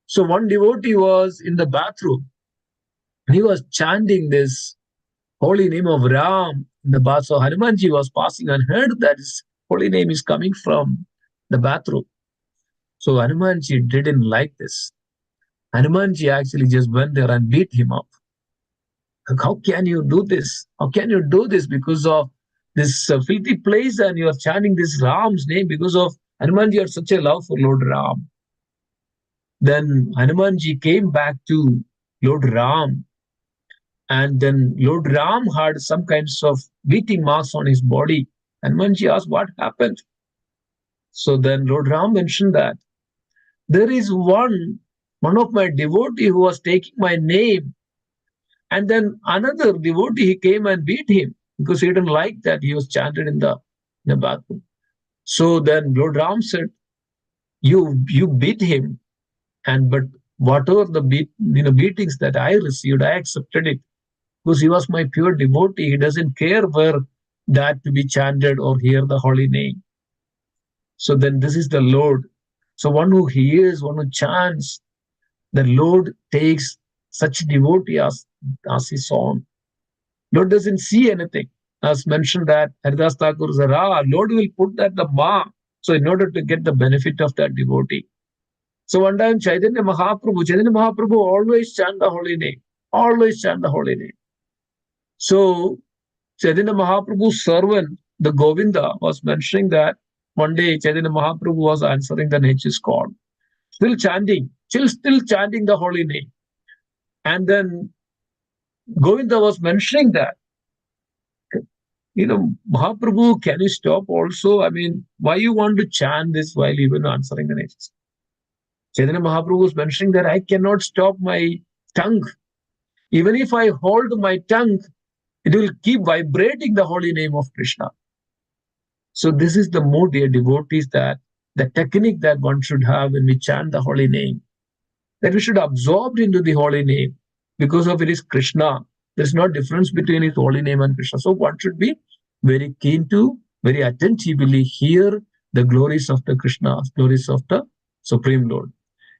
So one devotee was in the bathroom and he was chanting this holy name of Ram in the bath. So Hanumanji was passing and heard that his holy name is coming from the bathroom. So Hanumanji didn't like this. Hanumanji actually just went there and beat him up. How can you do this? How can you do this because of this filthy place and you are chanting this Ram's name because of Hanumanji had such a love for Lord Ram. Then Hanumanji came back to Lord Ram, and then Lord Ram had some kinds of beating marks on his body. Hanumanji asked, what happened? So then Lord Ram mentioned that there is one of my devotee who was taking my name, and then another devotee, he came and beat him because he didn't like that he was chanted in the bathroom. So then Lord Ram said, you beat him, but whatever the beatings that I received, I accepted it because he was my pure devotee. He doesn't care where that to be chanted or hear the holy name. So then this is the Lord. So one who hears, one who chants, the Lord takes such devotee as his own. Lord doesn't see anything. As mentioned that Haridas Thakur said, Lord will put that the ma. So in order to get the benefit of that devotee. So one time Chaitanya Mahaprabhu always chant the holy name. Always chant the holy name. So Chaitanya Mahaprabhu's servant, the Govinda, was mentioning that one day Chaitanya Mahaprabhu was answering the nature's call. Still chanting the holy name. And then Govinda was mentioning that, Mahaprabhu, can you stop also? I mean, why you want to chant this while even answering the nature's call? Chaitanya Mahaprabhu was mentioning that I cannot stop my tongue. Even if I hold my tongue, it will keep vibrating the holy name of Krishna. So this is the more, dear devotees, that the technique that one should have when we chant the holy name, that we should absorb into the holy name because of it is Krishna. There's no difference between his holy name and Krishna. So one should be very keen to, very attentively hear the glories of the Krishna, glories of the Supreme Lord.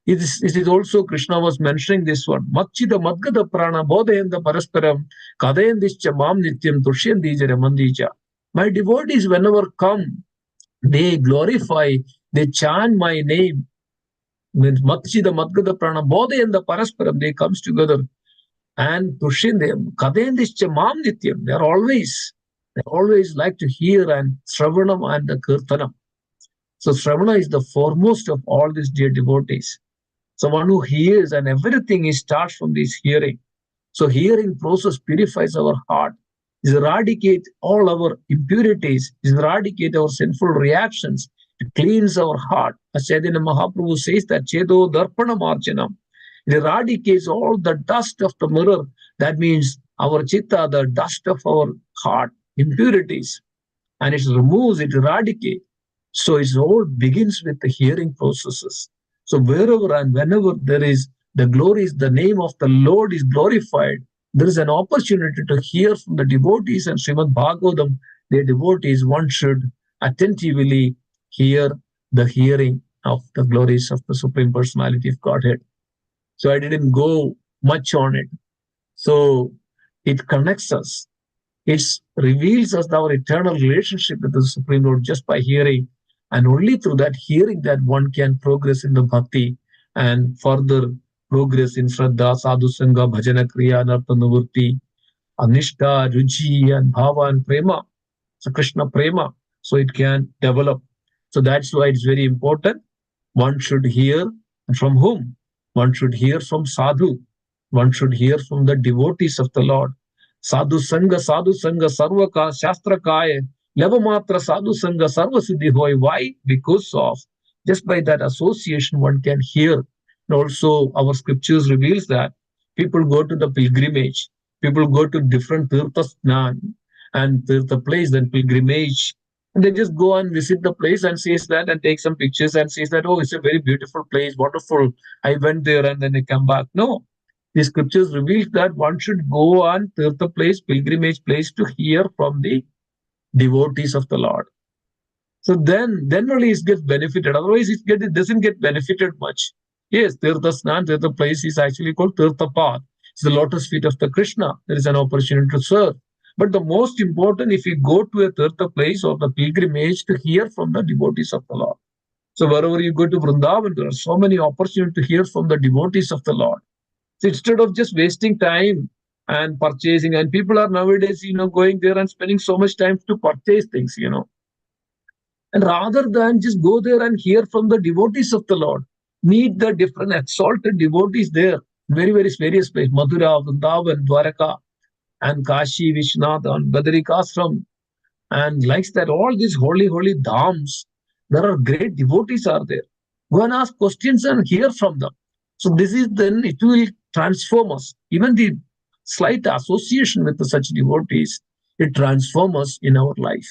It is also, Krishna was mentioning this one. Matchida Madgada Prana Bodhayanda Parasparam Kadayandischa Mam Nityam Tushyandija Ramandija. My devotees, whenever come, they glorify, they chant my name. Matchida Madgada Prana Bodhayanda Parasparam, they comes together and Tushyandija Kadayandischa Mam Nityam. They always like to hear and Shravanam and the Kirtanam. So Shravana is the foremost of all these dear devotees. Someone who hears, and everything starts from this hearing. So hearing process purifies our heart, is eradicate all our impurities, is eradicate our sinful reactions, It cleans our heart. As Chaitanya Mahaprabhu says that Chedo Darpana Marjanam. It eradicates all the dust of the mirror. That means our chitta, the dust of our heart, impurities, and it removes, it eradicates. So it all begins with the hearing processes. So wherever and whenever there is the glory, is the name of the Lord is glorified, there is an opportunity to hear from the devotees and Srimad Bhagavatam, the devotees, one should attentively hear the hearing of the glories of the Supreme Personality of Godhead. So I didn't go much on it. So it connects us. It reveals us our eternal relationship with the Supreme Lord just by hearing. And only through that hearing that one can progress in the bhakti and further progress in Shraddha, Sadhu Sangha, Bhajana Kriya, Narta Nivurti, Anishta, Ruchi, and Bhava and Prema. So Krishna Prema. So it can develop. So that's why it's very important. One should hear from whom? One should hear from sadhu. One should hear from the devotees of the Lord. Sadhu Sangha, Sarva Ka, Shastra Kaya, Levamatra Sadhu Sangha, Sarva Siddhi Hoy. Why? Because of just by that association, one can hear. And also, our scriptures reveals that people go to the pilgrimage, people go to different tirtha snan and tirtha place, then pilgrimage, and they just go and visit the place and says that and take some pictures and says that, oh, it's a very beautiful place, wonderful. I went there and then they come back. No, the scriptures reveal that one should go on tirtha place, pilgrimage place to hear from the devotees of the Lord. So then only it gets benefited. Otherwise, it doesn't get benefited much. Yes, Tirtha Snan, Tirtha place is actually called Tirtha Path. It's the lotus feet of the Krishna. There is an opportunity to serve. But the most important, if you go to a Tirtha place or the pilgrimage to hear from the devotees of the Lord. So wherever you go to Vrindavan, there are so many opportunities to hear from the devotees of the Lord. So instead of just wasting time and purchasing, and people are nowadays, going there and spending so much time to purchase things. And rather than just go there and hear from the devotees of the Lord, meet the different exalted devotees there, very, very various places, Madhura, Vrindavan, Dwaraka, and Kashi, Vishnath, and Badarikashram, and likes that all these holy, holy dhams, there are great devotees are there. Go and ask questions and hear from them. So this is then it will transform us. Even the slight association with such devotees, it transforms us in our life.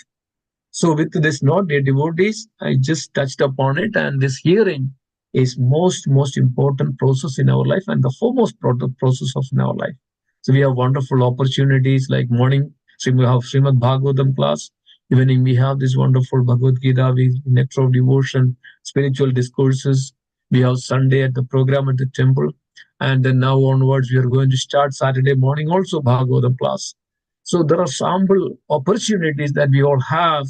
So with this note, dear devotees, I just touched upon it, and this hearing is most important process in our life and the foremost process of in our life. So we have wonderful opportunities like morning, so we have Srimad Bhagavatam class. Evening we have this wonderful Bhagavad Gita, we nectar of devotion, spiritual discourses. We have Sunday at the program at the temple, and then now onwards we are going to start Saturday morning also Bhagavatam class. So there are sample opportunities that we all have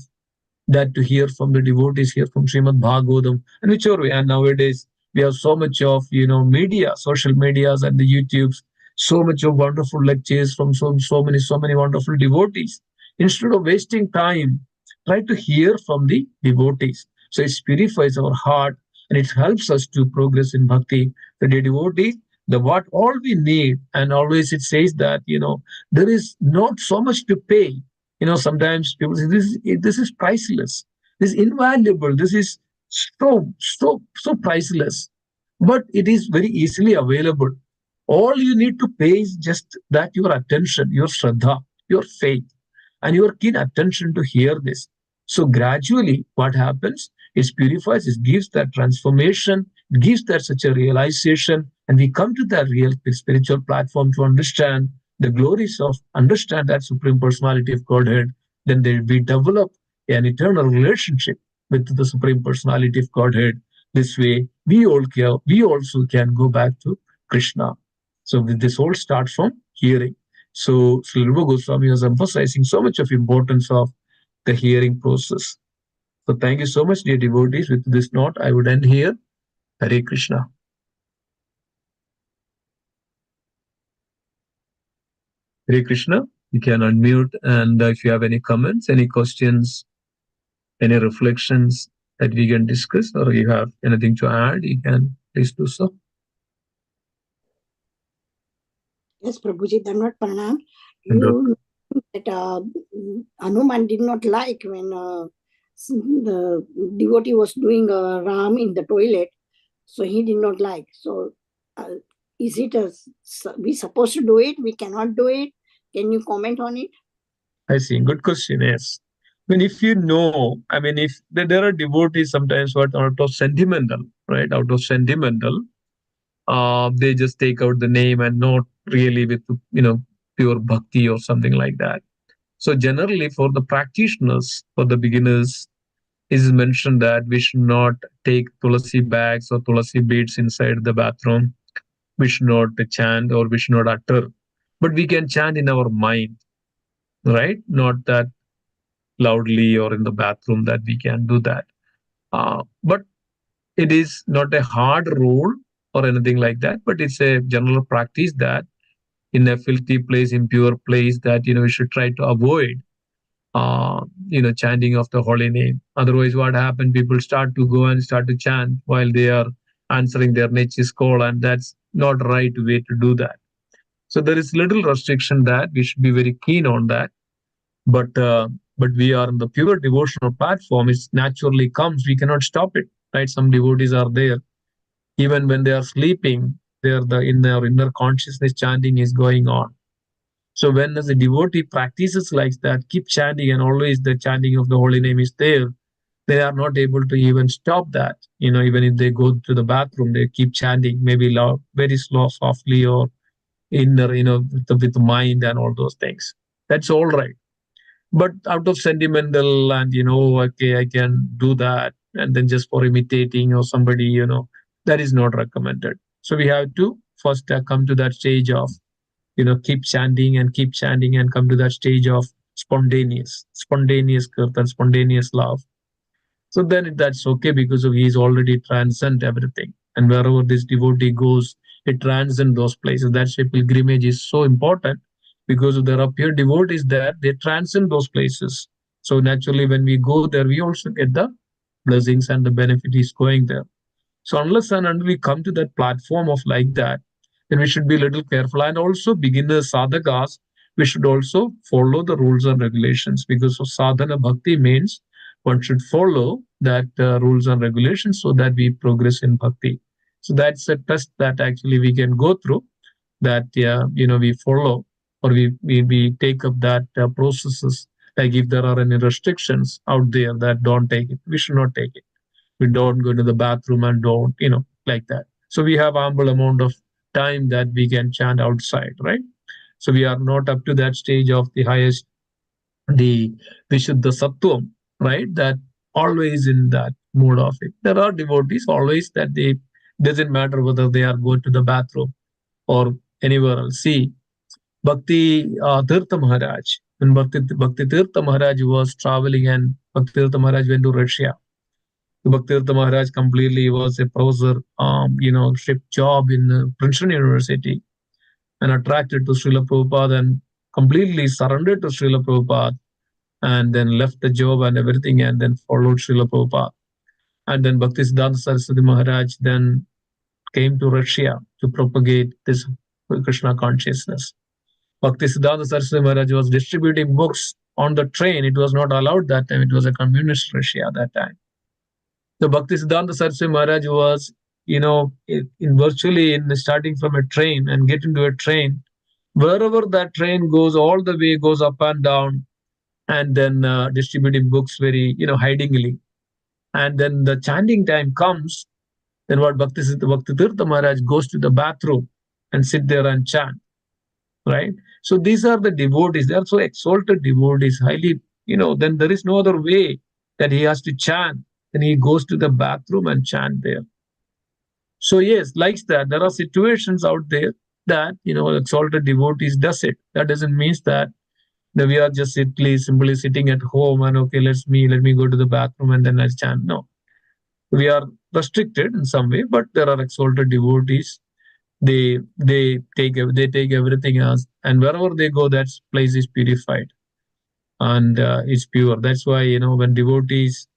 that to hear from the devotees, hear from Srimad Bhagavatam, and whichever way. And nowadays we have so much of media, social medias, and the YouTubes, so much of wonderful lectures from so many wonderful devotees. Instead of wasting time, try to hear from the devotees. So it purifies our heart and it helps us to progress in bhakti. The devotees, the what all we need, and always it says that there is not so much to pay. Sometimes people say this is priceless, this is invaluable, this is so priceless, but it is very easily available. All you need to pay is just that your attention, your shraddha, your faith, and your keen attention to hear this. So gradually, what happens? It purifies, it gives that transformation, it gives that such a realization, and we come to that real spiritual platform to understand the glories of understand that Supreme Personality of Godhead. Then we develop an eternal relationship with the Supreme Personality of Godhead. This way, we also can go back to Krishna. So this all starts from hearing. So Sri Rupa Goswami was emphasizing so much of importance of the hearing process. So thank you so much, dear devotees. With this note, I would end here. Hare Krishna. Hare Krishna. You can unmute, and if you have any comments, any questions, any reflections that we can discuss, or you have anything to add, you can please do so. Yes, Prabhuji, Dhanvat Pranam. You know that Hanuman did not like when the devotee was doing a ram in the toilet, so he did not like. So, is it we supposed to do it? We cannot do it. Can you comment on it? I see. Good question. Yes. I mean, if you know, I mean, if there are devotees sometimes what out of sentimental, right? Out of sentimental, they just take out the name and not really with pure bhakti or something like that. So generally, for the practitioners, for the beginners, it is mentioned that we should not take tulasi bags or tulasi beads inside the bathroom. We should not chant or we should not utter, but we can chant in our mind, right? Not that loudly or in the bathroom that we can do that. But it is not a hard rule or anything like that, but it's a general practice that in a filthy place, impure place, that we should try to avoid chanting of the holy name. Otherwise, what happened? People start to go and start to chant while they are answering their nature's call, and that's not right way to do that. So there is little restriction that we should be very keen on that. But we are on the pure devotional platform. It naturally comes. We cannot stop it, right? Some devotees are there even when they are sleeping. They are in their inner consciousness chanting is going on. So when as a devotee practices like that, keep chanting, and always the chanting of the holy name is there, they are not able to even stop that. Even if they go to the bathroom, they keep chanting, maybe loud, very slow, softly, or inner, with the mind and all those things. That's all right. But out of sentimental and okay, I can do that, and then just for imitating or somebody, that is not recommended. So we have to first come to that stage of keep chanting and keep chanting and come to that stage of spontaneous kirtan, spontaneous love. So then that's okay, because of he's already transcend everything. And wherever this devotee goes, it transcends those places. That's why pilgrimage is so important, because there are pure devotees there, they transcend those places. So naturally, when we go there, we also get the blessings and the benefit is going there. So unless and until we come to that platform of like that, then we should be a little careful. And also beginners, sadhakas, we should also follow the rules and regulations, because of sadhana bhakti means one should follow that rules and regulations so that we progress in bhakti. So that's a test that actually we can go through, that we follow, or we take up that processes. Like if there are any restrictions out there, that don't take it, we should not take it. We don't go to the bathroom and don't like that. So we have ample amount of time that we can chant outside, right? So we are not up to that stage of the highest, the Vishuddha Sattvam, right? That always in that mood of it. There are devotees always that they doesn't matter whether they are going to the bathroom or anywhere else. See, Bhakti Tirtha Maharaj, when Bhakti Tirtha Maharaj was traveling, and Bhakti Tirtha Maharaj went to Russia. Bhaktivedanta Maharaj completely was a professor, ship job in Princeton University, and attracted to Srila Prabhupada and completely surrendered to Srila Prabhupada, and then left the job and everything, and then followed Srila Prabhupada. And then Bhaktisiddhanta Saraswati Maharaj then came to Russia to propagate this Krishna consciousness. Bhaktisiddhanta Saraswati Maharaj was distributing books on the train. It was not allowed that time. It was a communist Russia at that time. The Bhaktisiddhanta Saraswati Maharaj was, in virtually in starting from a train and get into a train, wherever that train goes, all the way goes up and down, and then distributing books very, hidingly. And then the chanting time comes, then what Bhakti Tirtha Maharaj goes to the bathroom and sit there and chant, right? So these are the devotees. They are so exalted devotees, highly, then there is no other way that he has to chant. Then he goes to the bathroom and chant there. So yes, like that, there are situations out there that exalted devotees does it. That doesn't mean that we are just simply sitting at home and okay, let me go to the bathroom and then I chant. No, we are restricted in some way, but there are exalted devotees. They take everything else, and wherever they go, that place is purified and it's pure. That's why when devotees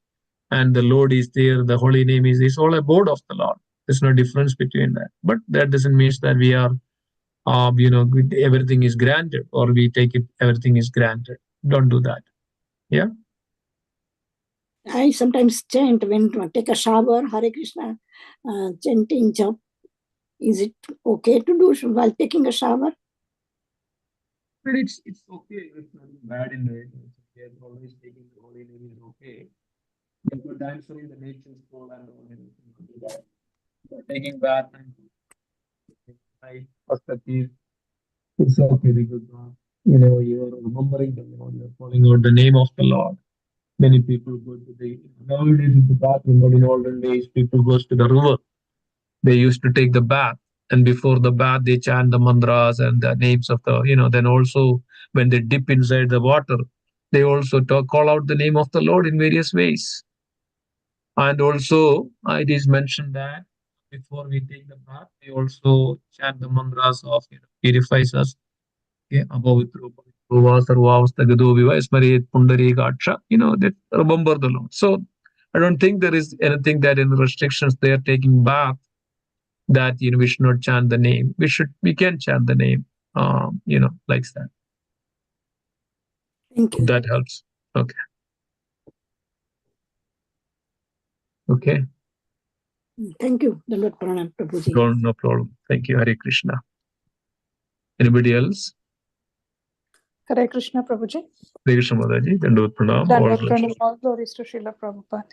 and the Lord is there, the holy name is it's all abode of the Lord. There's no difference between that. But that doesn't mean that we are, everything is granted or we take it, everything is granted. Don't do that. Yeah. I sometimes chant when to take a shower, Hare Krishna, chanting jap. Is it okay to do while taking a shower? But it's okay. It's nothing bad in it. It's okay. Always taking the holy name is okay. But dancing the nature's call and all anything to do that. But taking bath and night perspective, it's okay because you're remembering the Lord, you're calling out the name of the Lord. Many people go to the nowadays in the bathroom, but in olden days people goes to the river. They used to take the bath, and before the bath they chant the mantras and the names of the then also when they dip inside the water, they also call out the name of the Lord in various ways. And also it is mentioned that before we take the bath we also chant the mantras of purifies us. Okay, that remember the Lord. So I don't think there is anything that in restrictions they are taking bath that we should not chant the name. We can chant the name, like that. Thank Hope you. that helps. Okay. Okay. Thank you. Dandavad Pranam, Prabhuji. No problem. Thank you. Hare Krishna. Anybody else? Hare Krishna, Prabhuji. Hare Krishna Mataji. Dandavad Pranam. Dandavad Pranam. All glories to Srila Prabhupada.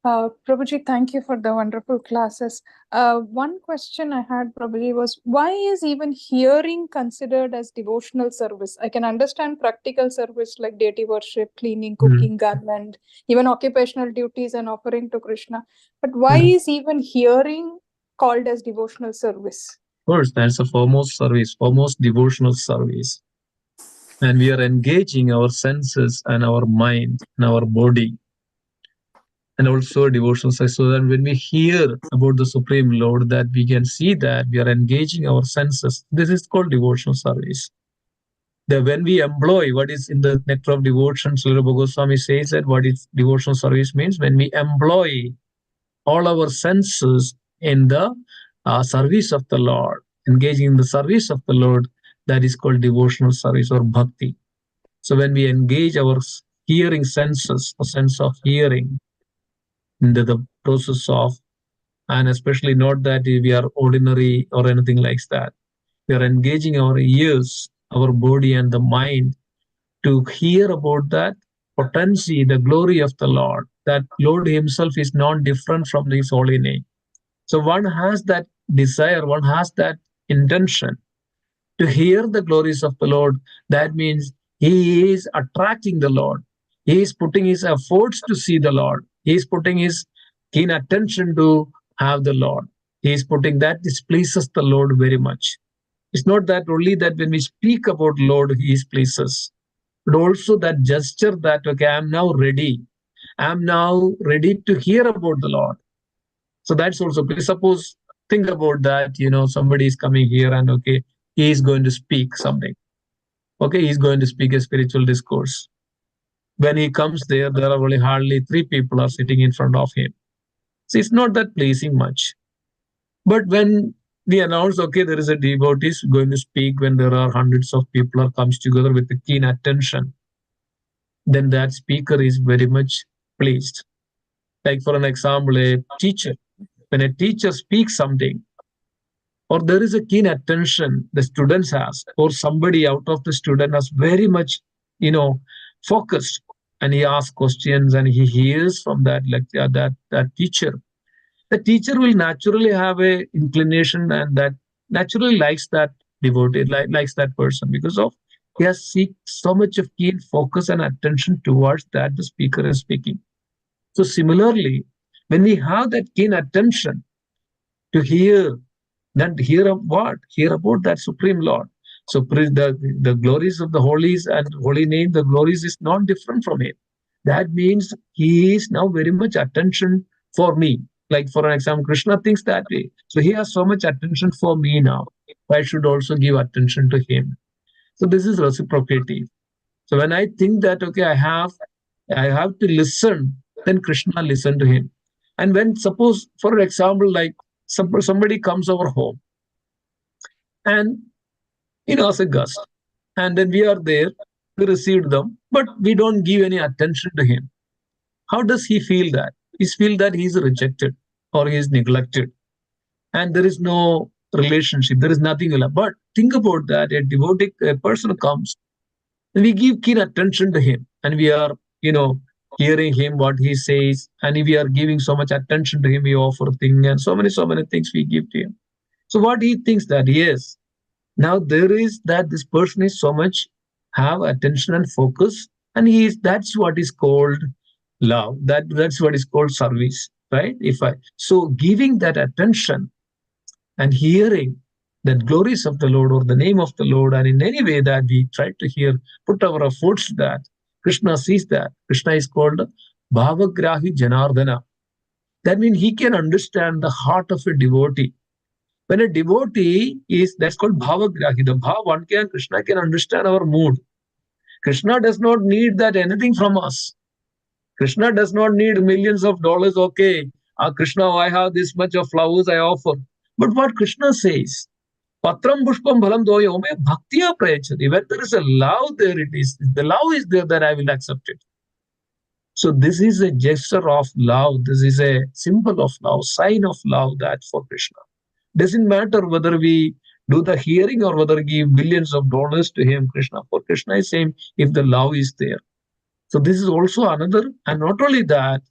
Prabhuji, thank you for the wonderful classes. One question I had, Prabhuji, was why is even hearing considered as devotional service? I can understand practical service like deity worship, cleaning, cooking, garland, even occupational duties and offering to Krishna. But why is even hearing called as devotional service? Of course, that's a foremost service, foremost devotional service. And we are engaging our senses and our mind and our body and also devotional service. So that when we hear about the Supreme Lord, that we can see that we are engaging our senses. This is called devotional service. That when we employ what is in the nectar of devotion, Srila Goswami says that what is devotional service means when we employ all our senses in the service of the Lord, engaging in the service of the Lord, that is called devotional service or bhakti. So when we engage our hearing senses, a sense of hearing, into the process of, and especially not that we are ordinary or anything like that. We are engaging our ears, our body, and the mind to hear about that potency, the glory of the Lord. That Lord Himself is not different from His holy name. So one has that desire, one has that intention to hear the glories of the Lord. That means he is attracting the Lord. He is putting his efforts to see the Lord. He is putting his keen attention to have the Lord. He is putting that displeases the Lord very much. It's not that only that when we speak about Lord, He is pleases, but also that gesture that, okay, I'm now ready. I'm now ready to hear about the Lord. So that's also, please suppose, think about that, somebody is coming here and, okay, he is going to speak something. Okay, he's going to speak a spiritual discourse. When he comes there, there are only hardly 3 people are sitting in front of him. So it's not that pleasing much. But when we announce, okay, there is a devotee going to speak, when there are hundreds of people are comes together with a keen attention, then that speaker is very much pleased. Like for an example, a teacher, when a teacher speaks something, or there is a keen attention the students has, or somebody out of the student has very much, focused, and he asks questions and he hears from that lecture, that teacher, the teacher will naturally have a inclination and that naturally likes that devotee, likes that person because of he has seek so much of keen focus and attention towards that the speaker is speaking. So similarly, when we have that keen attention to hear, then hear of what? Hear about that Supreme Lord. So the glories of the holies and holy name, the glories is not different from Him. That means He is now very much attention for me. Like for an example, Krishna thinks that way. So He has so much attention for me now. I should also give attention to Him. So this is reciprocity. So when I think that, okay, I have to listen, then Krishna listen to him. And when suppose, for example, like somebody comes over home and as a guest, and then we are there, we received them, but we don't give any attention to him. How does he feel that? He feel that he is rejected or he is neglected, and there is no relationship. There is nothing. But think about that: a devotee, a person comes, and we give keen attention to him, and we are, hearing him what he says, and we are giving so much attention to him. We offer things and so many things we give to him. So what he thinks that yes, now there is that this person is so much have attention and focus, and he is that's what is called love. That's what is called service, right? If I so giving that attention and hearing that glories of the Lord or the name of the Lord, and in any way that we try to hear, put our efforts to that, Krishna sees that. Krishna is called Bhavagrahi Janardana. That means he can understand the heart of a devotee. When a devotee is, that's called Bhavagrahi. The Bhav, one can, Krishna can understand our mood. Krishna does not need that anything from us. Krishna does not need millions of dollars. Okay, Krishna, I have this much of flowers I offer. But what Krishna says, Patram Pushpam Bhalam Doyo me Bhaktiya Prayachati. When there is a love, there it is. The love is there, that I will accept it. So this is a gesture of love. This is a symbol of love, sign of love that for Krishna. Doesn't matter whether we do the hearing or whether we give billions of dollars to him, Krishna. For Krishna is same if the love is there. So this is also another, and not only that,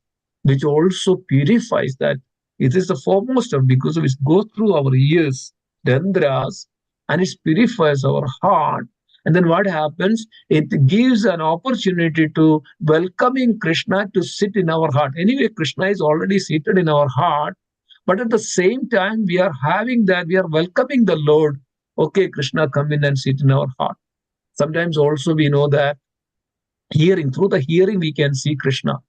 which also purifies that. It is the foremost of, because it goes through our ears, dendras, and it purifies our heart. And then what happens? It gives an opportunity to welcoming Krishna to sit in our heart. Anyway, Krishna is already seated in our heart, but at the same time, we are having that, we are welcoming the Lord. Okay, Krishna, come in and sit in our heart. Sometimes also we know that hearing, through the hearing, we can see Krishna.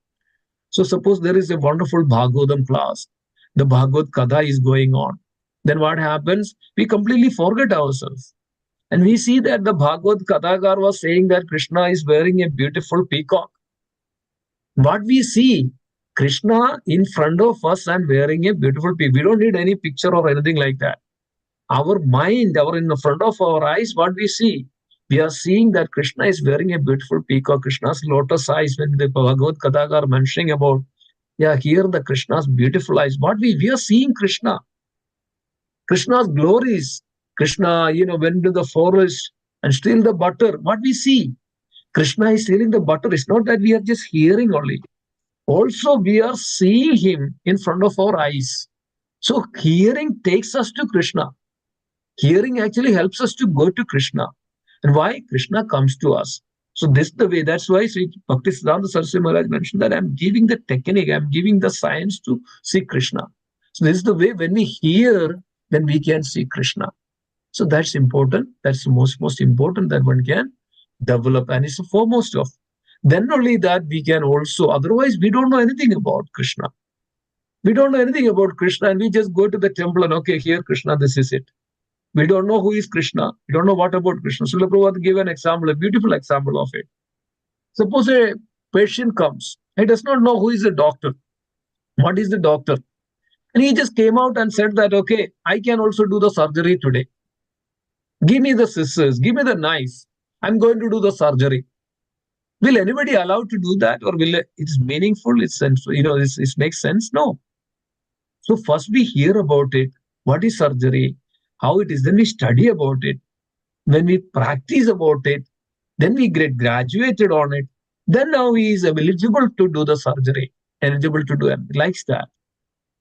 So suppose there is a wonderful Bhagavatam class, the Bhagavad Katha is going on. Then what happens? We completely forget ourselves. And we see that the Bhagavad Kathakar was saying that Krishna is wearing a beautiful peacock. What we see, Krishna in front of us and wearing a beautiful peacock. We don't need any picture or anything like that. Our mind, our in the front of our eyes, what we see, we are seeing that Krishna is wearing a beautiful peacock. Krishna's lotus eyes, when the Bhagavad Katha are mentioning about, yeah, here the Krishna's beautiful eyes. What we are seeing Krishna, Krishna's glories. Krishna, went to the forest and steal the butter. What we see, Krishna is stealing the butter. It's not that we are just hearing only. Also, we are seeing him in front of our eyes. So hearing takes us to Krishna. Hearing actually helps us to go to Krishna. And why? Krishna comes to us. So this is the way. That's why Sri Bhaktisiddhanta Saraswati Maharaj mentioned that I'm giving the technique, I'm giving the science to see Krishna. So this is the way. When we hear, then we can see Krishna. So that's important. That's the most important that one can develop, and it's the foremost of. Then only that we can also, otherwise we don't know anything about Krishna. We don't know anything about Krishna, and we just go to the temple and okay, here Krishna, this is it. We don't know who is Krishna. We don't know what about Krishna. So Prabhupada gave an example, a beautiful example of it. Suppose a patient comes. He does not know who is the doctor. What is the doctor? And he just came out and said that, okay, I can also do the surgery today. Give me the scissors, give me the knife. I'm going to do the surgery. Will anybody allow to do that, or will it's meaningful? It's it makes sense? No. So first we hear about it. What is surgery? How it is? Then we study about it. When we practice about it, then we get graduated on it. Then now he is eligible to do the surgery, eligible to do it like that.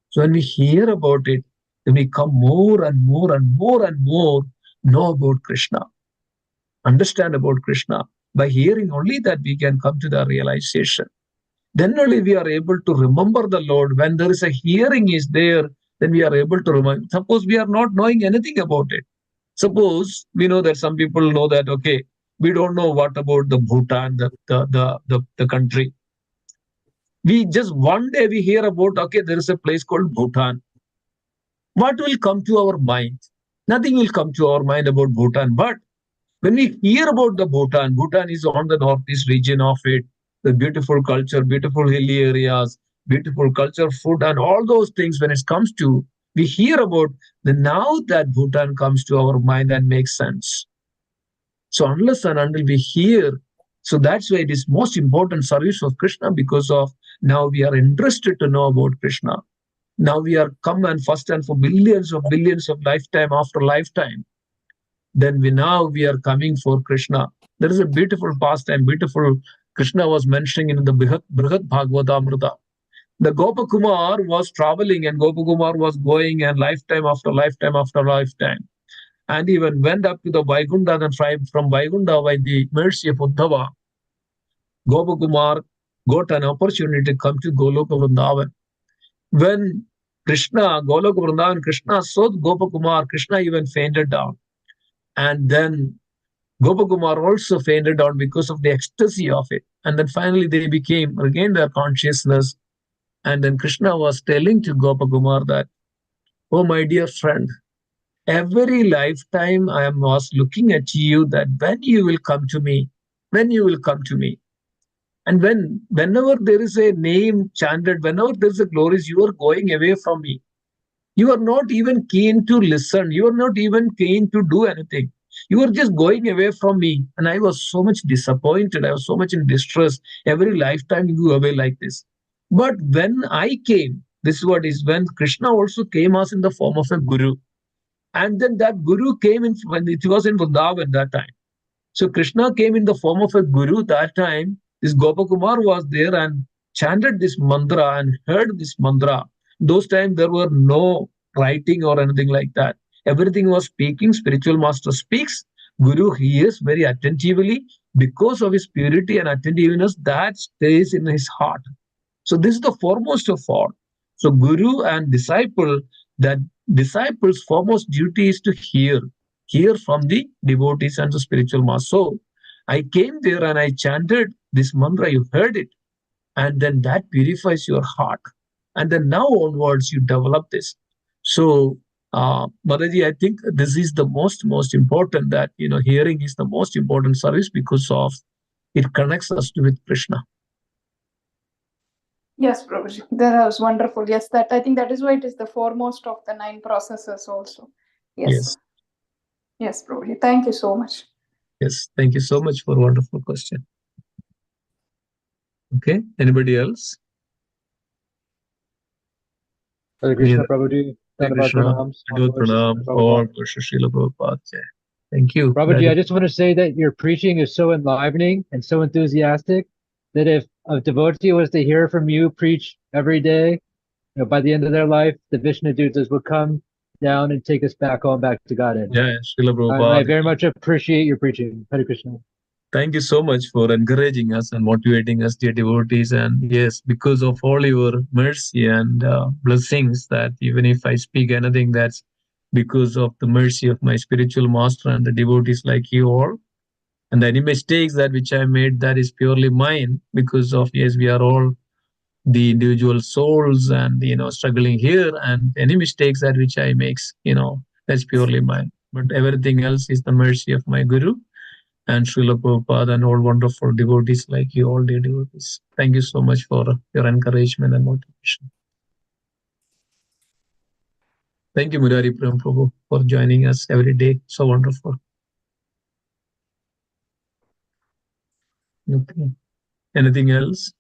So when we hear about it, then we come more and more and more and more know about Krishna, understand about Krishna. By hearing only that we can come to the realization. Then only we are able to remember the Lord. When there is a hearing is there, then we are able to remember. Suppose we are not knowing anything about it. Suppose we know that some people know that, okay, we don't know what about the Bhutan, the country. We just one day we hear about, okay, there is a place called Bhutan. What will come to our mind? Nothing will come to our mind about Bhutan. But when we hear about the Bhutan, Bhutan is on the northeast region of it, the beautiful culture, beautiful hilly areas, beautiful culture, food, and all those things. When it comes to, we hear about, then now that Bhutan comes to our mind and makes sense. So unless and until we hear, So that's why it is most important service of Krishna, because of now we are interested to know about Krishna. Now we are come and first and for billions of lifetime after lifetime. Then we are coming for Krishna. There is a beautiful pastime, beautiful Krishna was mentioning in the Brihat Bhagavatamrita. The Gopakumar was traveling and Gopakumar was going and lifetime after lifetime after lifetime. And even went up to the Vaikuntha and from Vaikuntha by the mercy of Uddhava, Gopakumar got an opportunity to come to Goloka Vrindavan. When Goloka Vrindavan, Krishna saw Gopakumar, Krishna even fainted down. And then Gopakumar also fainted down because of the ecstasy of it. And then finally they regained their consciousness. And then Krishna was telling to Gopakumar that, oh, my dear friend, every lifetime was looking at you that when you will come to me, when you will come to me. And whenever there is a name chanted, whenever there is a glory, you are going away from me. You are not even keen to listen. You are not even keen to do anything. You are just going away from me. And I was so much disappointed. I was so much in distress. Every lifetime you go away like this. But when I came, this is what is when Krishna also came as in the form of a guru. And then that guru came in when it was in Vrindavan that time. So Krishna came in the form of a guru that time. This Gopakumar was there and chanted this mantra and heard this mantra. Those times there were no writing or anything like that. Everything was speaking. Spiritual master speaks. Guru hears very attentively. Because of his purity and attentiveness, that stays in his heart. So this is the foremost of all. So guru and disciple, that disciple's foremost duty is to hear from the devotees and the spiritual master. So I came there and I chanted this mantra, you heard it, and then that purifies your heart. And then now onwards, you develop this. So, Mataji, I think this is the most important, that, hearing is the most important service because of it connects us with Krishna. Yes, Prabhuji, that was wonderful. Yes, that I think that is why it is the foremost of the 9 processes also. Yes. Yes, Prabhuji. Thank you so much. Yes, thank you so much for a wonderful question. Okay, anybody else? Hare Krishna, Prabhuji. Hare Krishna, Pranam, or Srila Prabhupada. Thank you. Prabhuji, I just want to say that your preaching is so enlivening and so enthusiastic that if a devotee was to hear from you preach every day, by the end of their life, the Vishnu Dutas would come down and take us back home, back to Godhead. Yeah, Srila Prabhupada. I very much appreciate your preaching. Hare Krishna. Thank you so much for encouraging us and motivating us, dear devotees. And yes, because of all your mercy and blessings, that even if I speak anything, that's because of the mercy of my spiritual master and the devotees like you all. And any mistakes that which I made, that is purely mine, because of, yes, we are all the individual souls and, struggling here. And any mistakes that which I makes, that's purely mine. But everything else is the mercy of my Guru and Srila Prabhupada and all wonderful devotees like you, all dear devotees. Thank you so much for your encouragement and motivation. Thank you, Murari Prem Prabhu, for joining us every day. So wonderful. Okay. Anything else?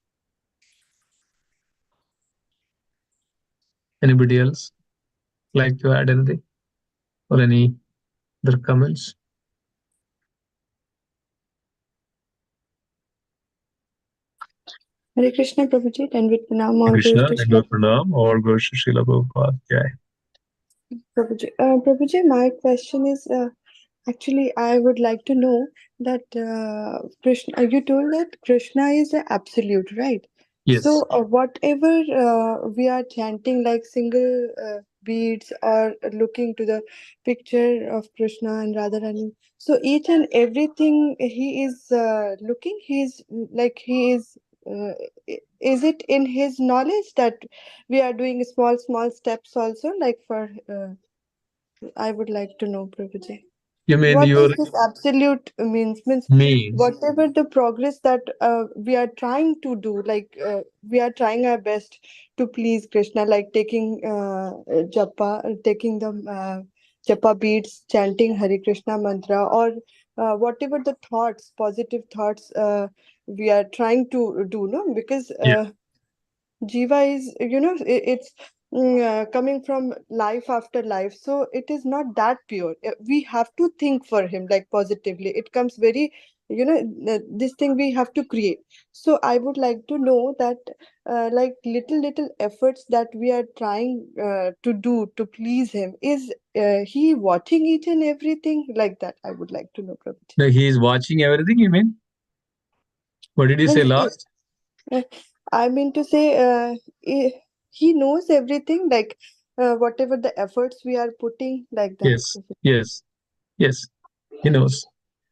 Anybody else like to add anything or any other comments? Hare Krishna, Prabhuji, and with Pranam all Krishna, goes to and Pranam, all goes to Srila Prabhupada. Jai. Prabhuji. Prabhuji, my question is actually I would like to know that Krishna. You told that Krishna is the absolute, right? Yes. So whatever we are chanting, like single beads or looking to the picture of Krishna and Radharani, so each and everything he is looking, he's like he is. Is it in his knowledge that we are doing small steps also, like for? I would like to know, Prabhuji. You mean What your is this absolute means? Means means? whatever the progress that we are trying to do, like we are trying our best to please Krishna, like taking japa, taking the japa beads, chanting Hare Krishna mantra, or whatever the thoughts, positive thoughts we are trying to do, no? Because Jiva is, it's coming from life after life. So it is not that pure. We have to think for him like positively. It comes very, this thing we have to create. So I would like to know that, like little efforts that we are trying to do to please him, is he watching each and everything like that? I would like to know, Prabhuji. No, he is watching everything, you mean? What did you say Means, last? Uh, I mean to say, he knows everything, like whatever the efforts we are putting, like that. Yes, yes, yes. He knows.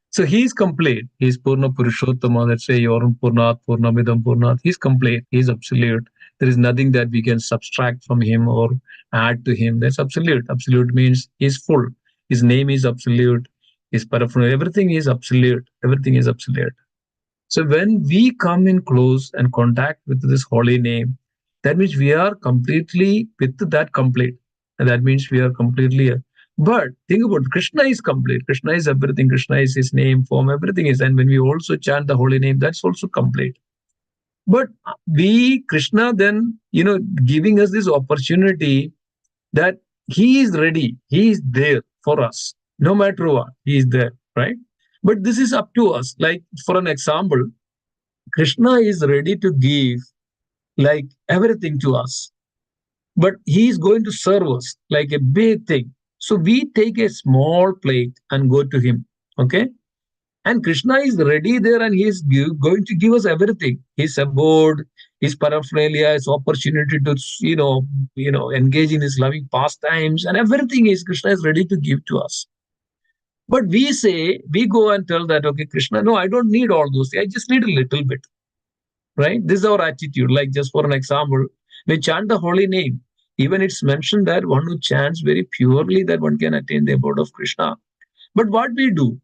So he's complete. He's Purna Purushottama. Let's say Yoram Purnat, Purnamidam Purnat. He's complete. He's absolute. There is nothing that we can subtract from him or add to him. That's absolute. Absolute means he's full. His name is absolute. His paraphernalia, everything is absolute. Everything is absolute. So when we come in close and contact with this holy name, that means we are completely with that complete. And that means we are completely. But think about Krishna is complete. Krishna is everything. Krishna is his name, form, everything is. And when we also chant the holy name, that's also complete. But we, Krishna, then, giving us this opportunity that he is ready, he is there for us, no matter what, he is there, right? But this is up to us. Like, for an example, Krishna is ready to give like everything to us, but he is going to serve us like a big thing. So we take a small plate and go to him, okay? And Krishna is ready there and he is going to give us everything. His abode, his paraphernalia, his opportunity to, engage in his loving pastimes and everything is Krishna is ready to give to us. But we go and tell that, okay, Krishna, no, I don't need all those things. I just need a little bit, right? This is our attitude. Like, just for an example, we chant the holy name. Even it's mentioned that one who chants very purely, that one can attain the abode of Krishna. But what we do,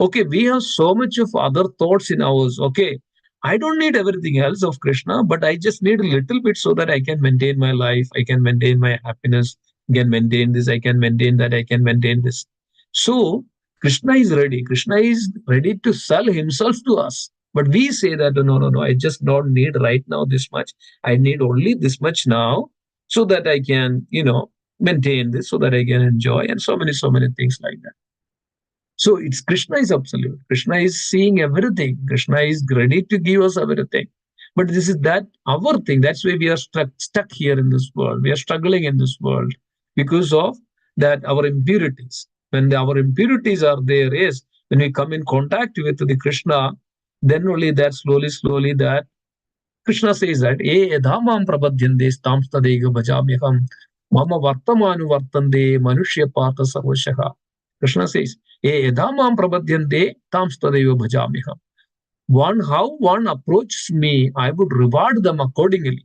okay, we have so much of other thoughts in ours. Okay, I don't need everything else of Krishna, but I just need a little bit so that I can maintain my life, I can maintain my happiness, I can maintain this, I can maintain that, I can maintain this. So Krishna is ready. Krishna is ready to sell himself to us. But we say that no, no, no, I just don't need right now this much. I need only this much now so that I can, maintain this, so that I can enjoy, and so many things like that. So it's Krishna is absolute. Krishna is seeing everything. Krishna is ready to give us everything. But this is that our thing. That's why we are stuck here in this world. We are struggling in this world because of that our impurities. When our impurities are there, is when we come in contact with the Krishna, then only that slowly that Krishna says that E edhamam prabhadyande stamstadega bhajamyaham mama vartamanu vartande manushya partha sarvashah. Krishna says, E edhamam prabhadyante tamstadeva bhajamyaham. How one approaches me, I would reward them accordingly.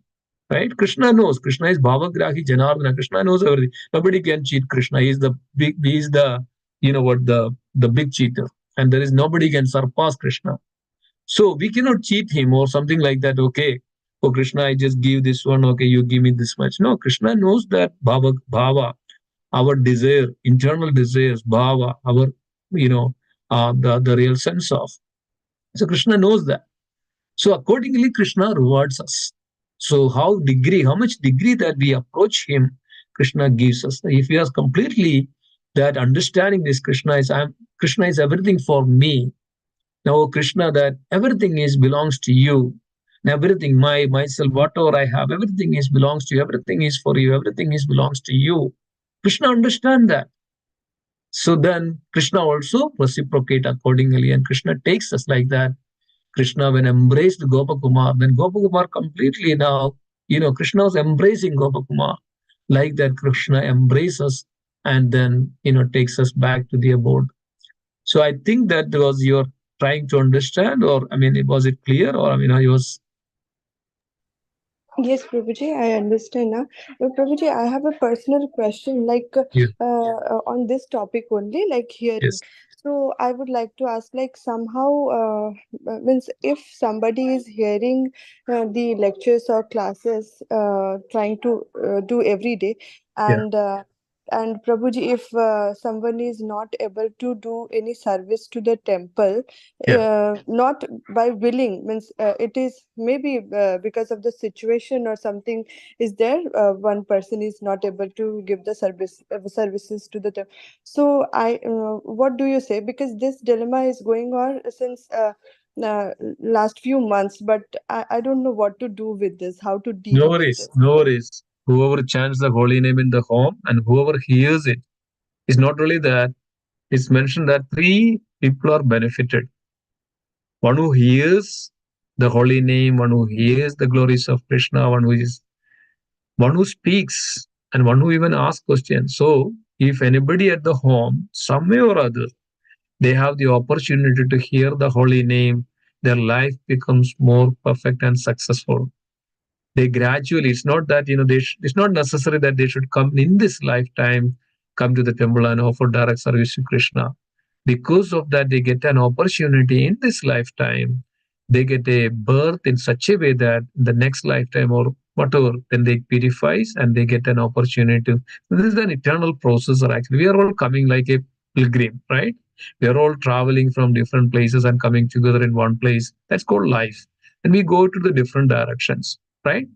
Right? Krishna knows. Krishna is Bhavagrahi Janardana. Krishna knows everything. Nobody can cheat Krishna. He is the, the big cheater. And there is nobody can surpass Krishna. So we cannot cheat him or something like that. Okay, oh Krishna, I just give this one. Okay, you give me this much. No, Krishna knows that bhava, our desire, internal desires, bhava, our, the real sense of. So Krishna knows that. So accordingly, Krishna rewards us. So how much degree that we approach him, Krishna gives us. If we are completely that understanding this, Krishna is everything for me. Now, Krishna, that everything is belongs to you. Everything, myself, whatever I have, everything is belongs to you. Everything is for you. Everything is belongs to you. Krishna understand that. So then Krishna also reciprocate accordingly, and Krishna takes us like that. Krishna, when embraced Gopakumar, then Gopakumar completely now, Krishna was embracing Gopakumar. Like that, Krishna embraces and then, takes us back to the abode. So I think that was your trying to understand, or I mean, was it clear, or I mean, I was. Yes, Prabhuji, I understand now. Prabhuji, I have a personal question, like Yeah. on this topic only, like hearing. Yes. So I would like to ask, like somehow, means if somebody is hearing the lectures or classes, trying to do every day, Yeah. and And Prabhuji, if someone is not able to do any service to the temple, Yeah. not by willing, means it is maybe because of the situation or something is there, one person is not able to give the services to the temple. So what do you say? Because this dilemma is going on since uh, last few months, but I don't know what to do with this, how to No deal with worries, this. no worries. Whoever chants the holy name in the home and whoever hears it, is not only that, it's mentioned that three people are benefited. One who hears the holy name, one who hears the glories of Krishna, one who speaks, and one who even asks questions. So, if anybody at the home, some way or other, they have the opportunity to hear the holy name, their life becomes more perfect and successful. They gradually, it's not that, it's not necessary that they should come in this lifetime, come to the temple and offer direct service to Krishna. Because of that, they get an opportunity in this lifetime. They get a birth in such a way that the next lifetime or whatever, then they purifies and they get an opportunity to. This is an eternal process. Or actually, we are all coming like a pilgrim, right? We are all traveling from different places and coming together in one place. That's called life. And we go to the different directions, right?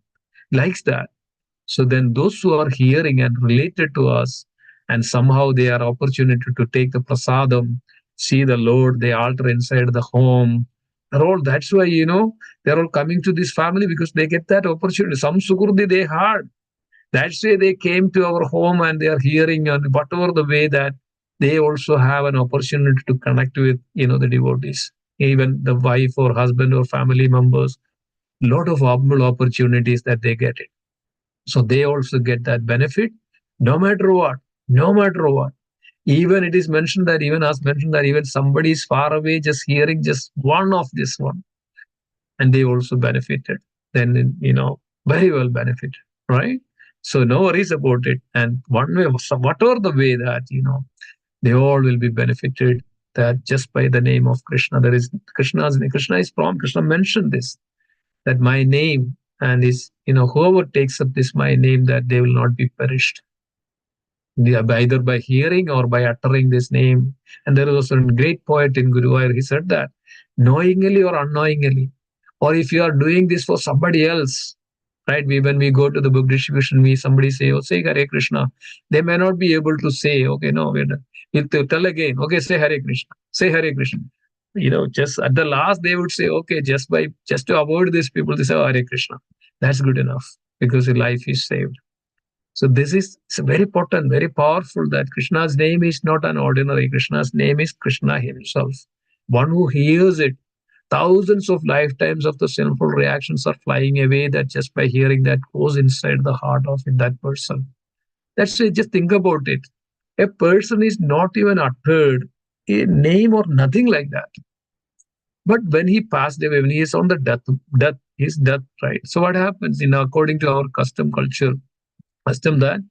Likes that. So then those who are hearing and related to us, and somehow they are opportunity to take the prasadam, see the Lord, the altar inside the home. They're all, that's why, they're all coming to this family because they get that opportunity. Some sukurdi they had. That's why they came to our home and they are hearing and whatever the way that they also have an opportunity to connect with, the devotees, even the wife or husband or family members. Lot of opportunities that they get it. So they also get that benefit no matter what, no matter what. Even it is mentioned that, even as mentioned that even somebody is far away, just hearing just one of this one, and they also benefited. Then, very well benefited, right? So no worries about it. And one way, whatever the way that, they all will be benefited that just by the name of Krishna. There is Krishna's name. Krishna is from, Krishna mentioned this, that my name and is, whoever takes up this my name, that they will not be perished. Yeah, either by hearing or by uttering this name. And there was a great poet in Guruvayur, he said that knowingly or unknowingly, or if you are doing this for somebody else, right? When we go to the book distribution, somebody say, oh, say Hare Krishna. They may not be able to say, okay, no, we'll tell again, okay, say Hare Krishna, say Hare Krishna. Just at the last, they would say, okay, just to avoid these people, they say, oh, Hare Krishna. That's good enough because your life is saved. So this is, it's very potent, very powerful that Krishna's name is not an ordinary. Krishna's name is Krishna himself. One who hears it, thousands of lifetimes of the sinful reactions are flying away that just by hearing that goes inside the heart of that person. That's why just think about it. A person is not even uttered a name or nothing like that. But when he passed away, when he is on the his death, right? So what happens according to our custom that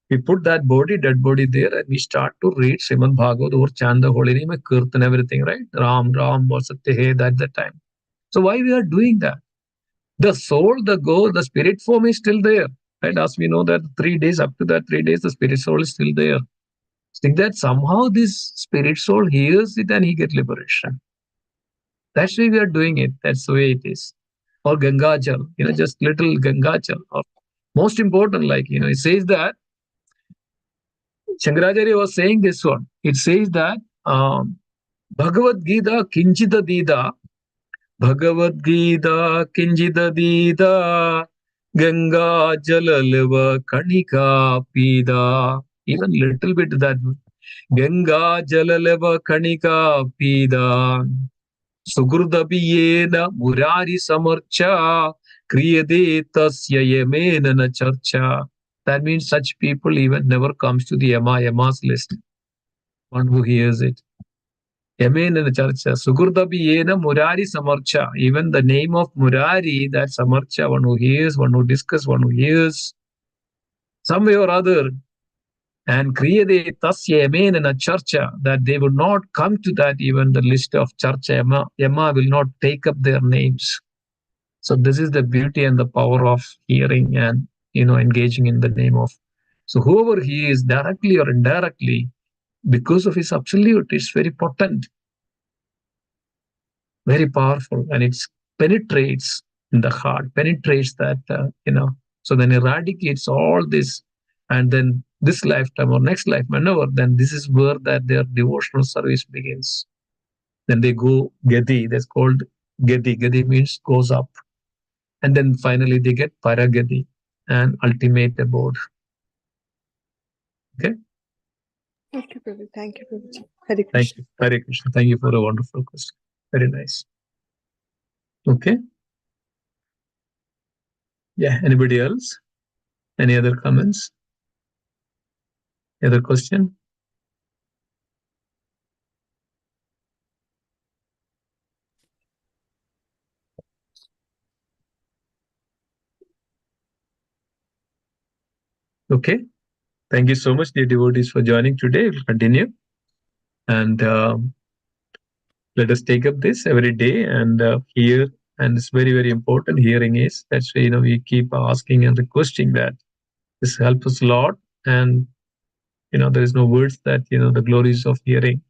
we put that dead body there, and we start to read Srimad Bhagavad or chant the holy name, Kirtan, everything, right? Ram, Ram, Vasatya, that's the time. So why we are doing that? The soul, the goal, the spirit form is still there. Right? As we know that 3 days, up to that 3 days, the spirit soul is still there. Think that somehow this spirit soul hears it and he gets liberation. That's why we are doing it. That's the way it is. Or Ganga Jal, just little Ganga Jal. Or most important, like, it says that Shankaracharya was saying this one. It says that Bhagavad Gita Kinchita Dida, Bhagavad Gita Kinchita Dida, Ganga Jalalava Kanika Pida. Even little bit that Ganga Jalalava Kanika Pida. Sugurdabiyena Murari Samarcha Kriyade Tasya Yemena na Charcha. That means such people even never comes to the Yama's list. One who hears it. Yemena na Charcha. Sugurdabiyena Murari Samarcha. Even the name of Murari, that Samarcha, one who hears, one who discusses, one who hears, some way or other. And Kriyade Tasya Yemena na Charcha, that they would not come to that, even the list of Charcha. Yama will not take up their names. So this is the beauty and the power of hearing and engaging in the name of So whoever he is, directly or indirectly, because of his absolute, it's very potent, very powerful, and it penetrates in the heart, penetrates that, so then eradicates all this. And then this lifetime or next life, whenever, then this is where that their devotional service begins. Then they go Gati, that's called Gati. Gati means goes up. And then finally they get Paragati and ultimate abode. Okay. Thank you, Prabhu. Thank you, Prabhuji. Hare Thank Krishna. you. Hare Krishna. Thank you for a wonderful question. Very nice. Okay. Yeah. Anybody else? Any other comments? Any other question? Okay. Thank you so much, dear devotees, for joining today. We'll continue. And let us take up this every day and hear. And it's very, very important. Hearing is, that's why, we keep asking and requesting that this helps us a lot. And, there is no words that, the glories of hearing.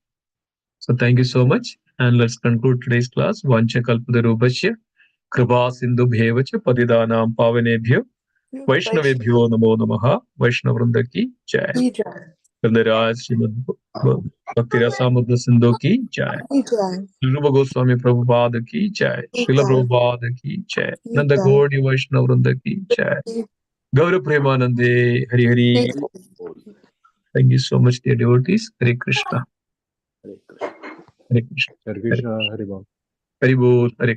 So thank you so much. And let's conclude today's class. Vancha kalpadarubhashya kripa sindhu bhevacha patidanam pavanebhyo Vaishnavebhyo namo namaha. Vaishnavrinda ki jai. Jai. Kaldaraj Srimad Bhakti Rasamudra Sindhu ki jai. Jai. Rupa Goswami Prabhupada ki jai. Srila Jai. Prabhupada ki jai. Nanda Jai. Gaudi Vaishnavrinda ki jai. Gaura Premanande Hari Hari. Thank you so much, dear devotees. Hare Krishna. Hare Krishna. Hare Krishna. Hare Krishna, Hare Bol. Hare Bol. Hare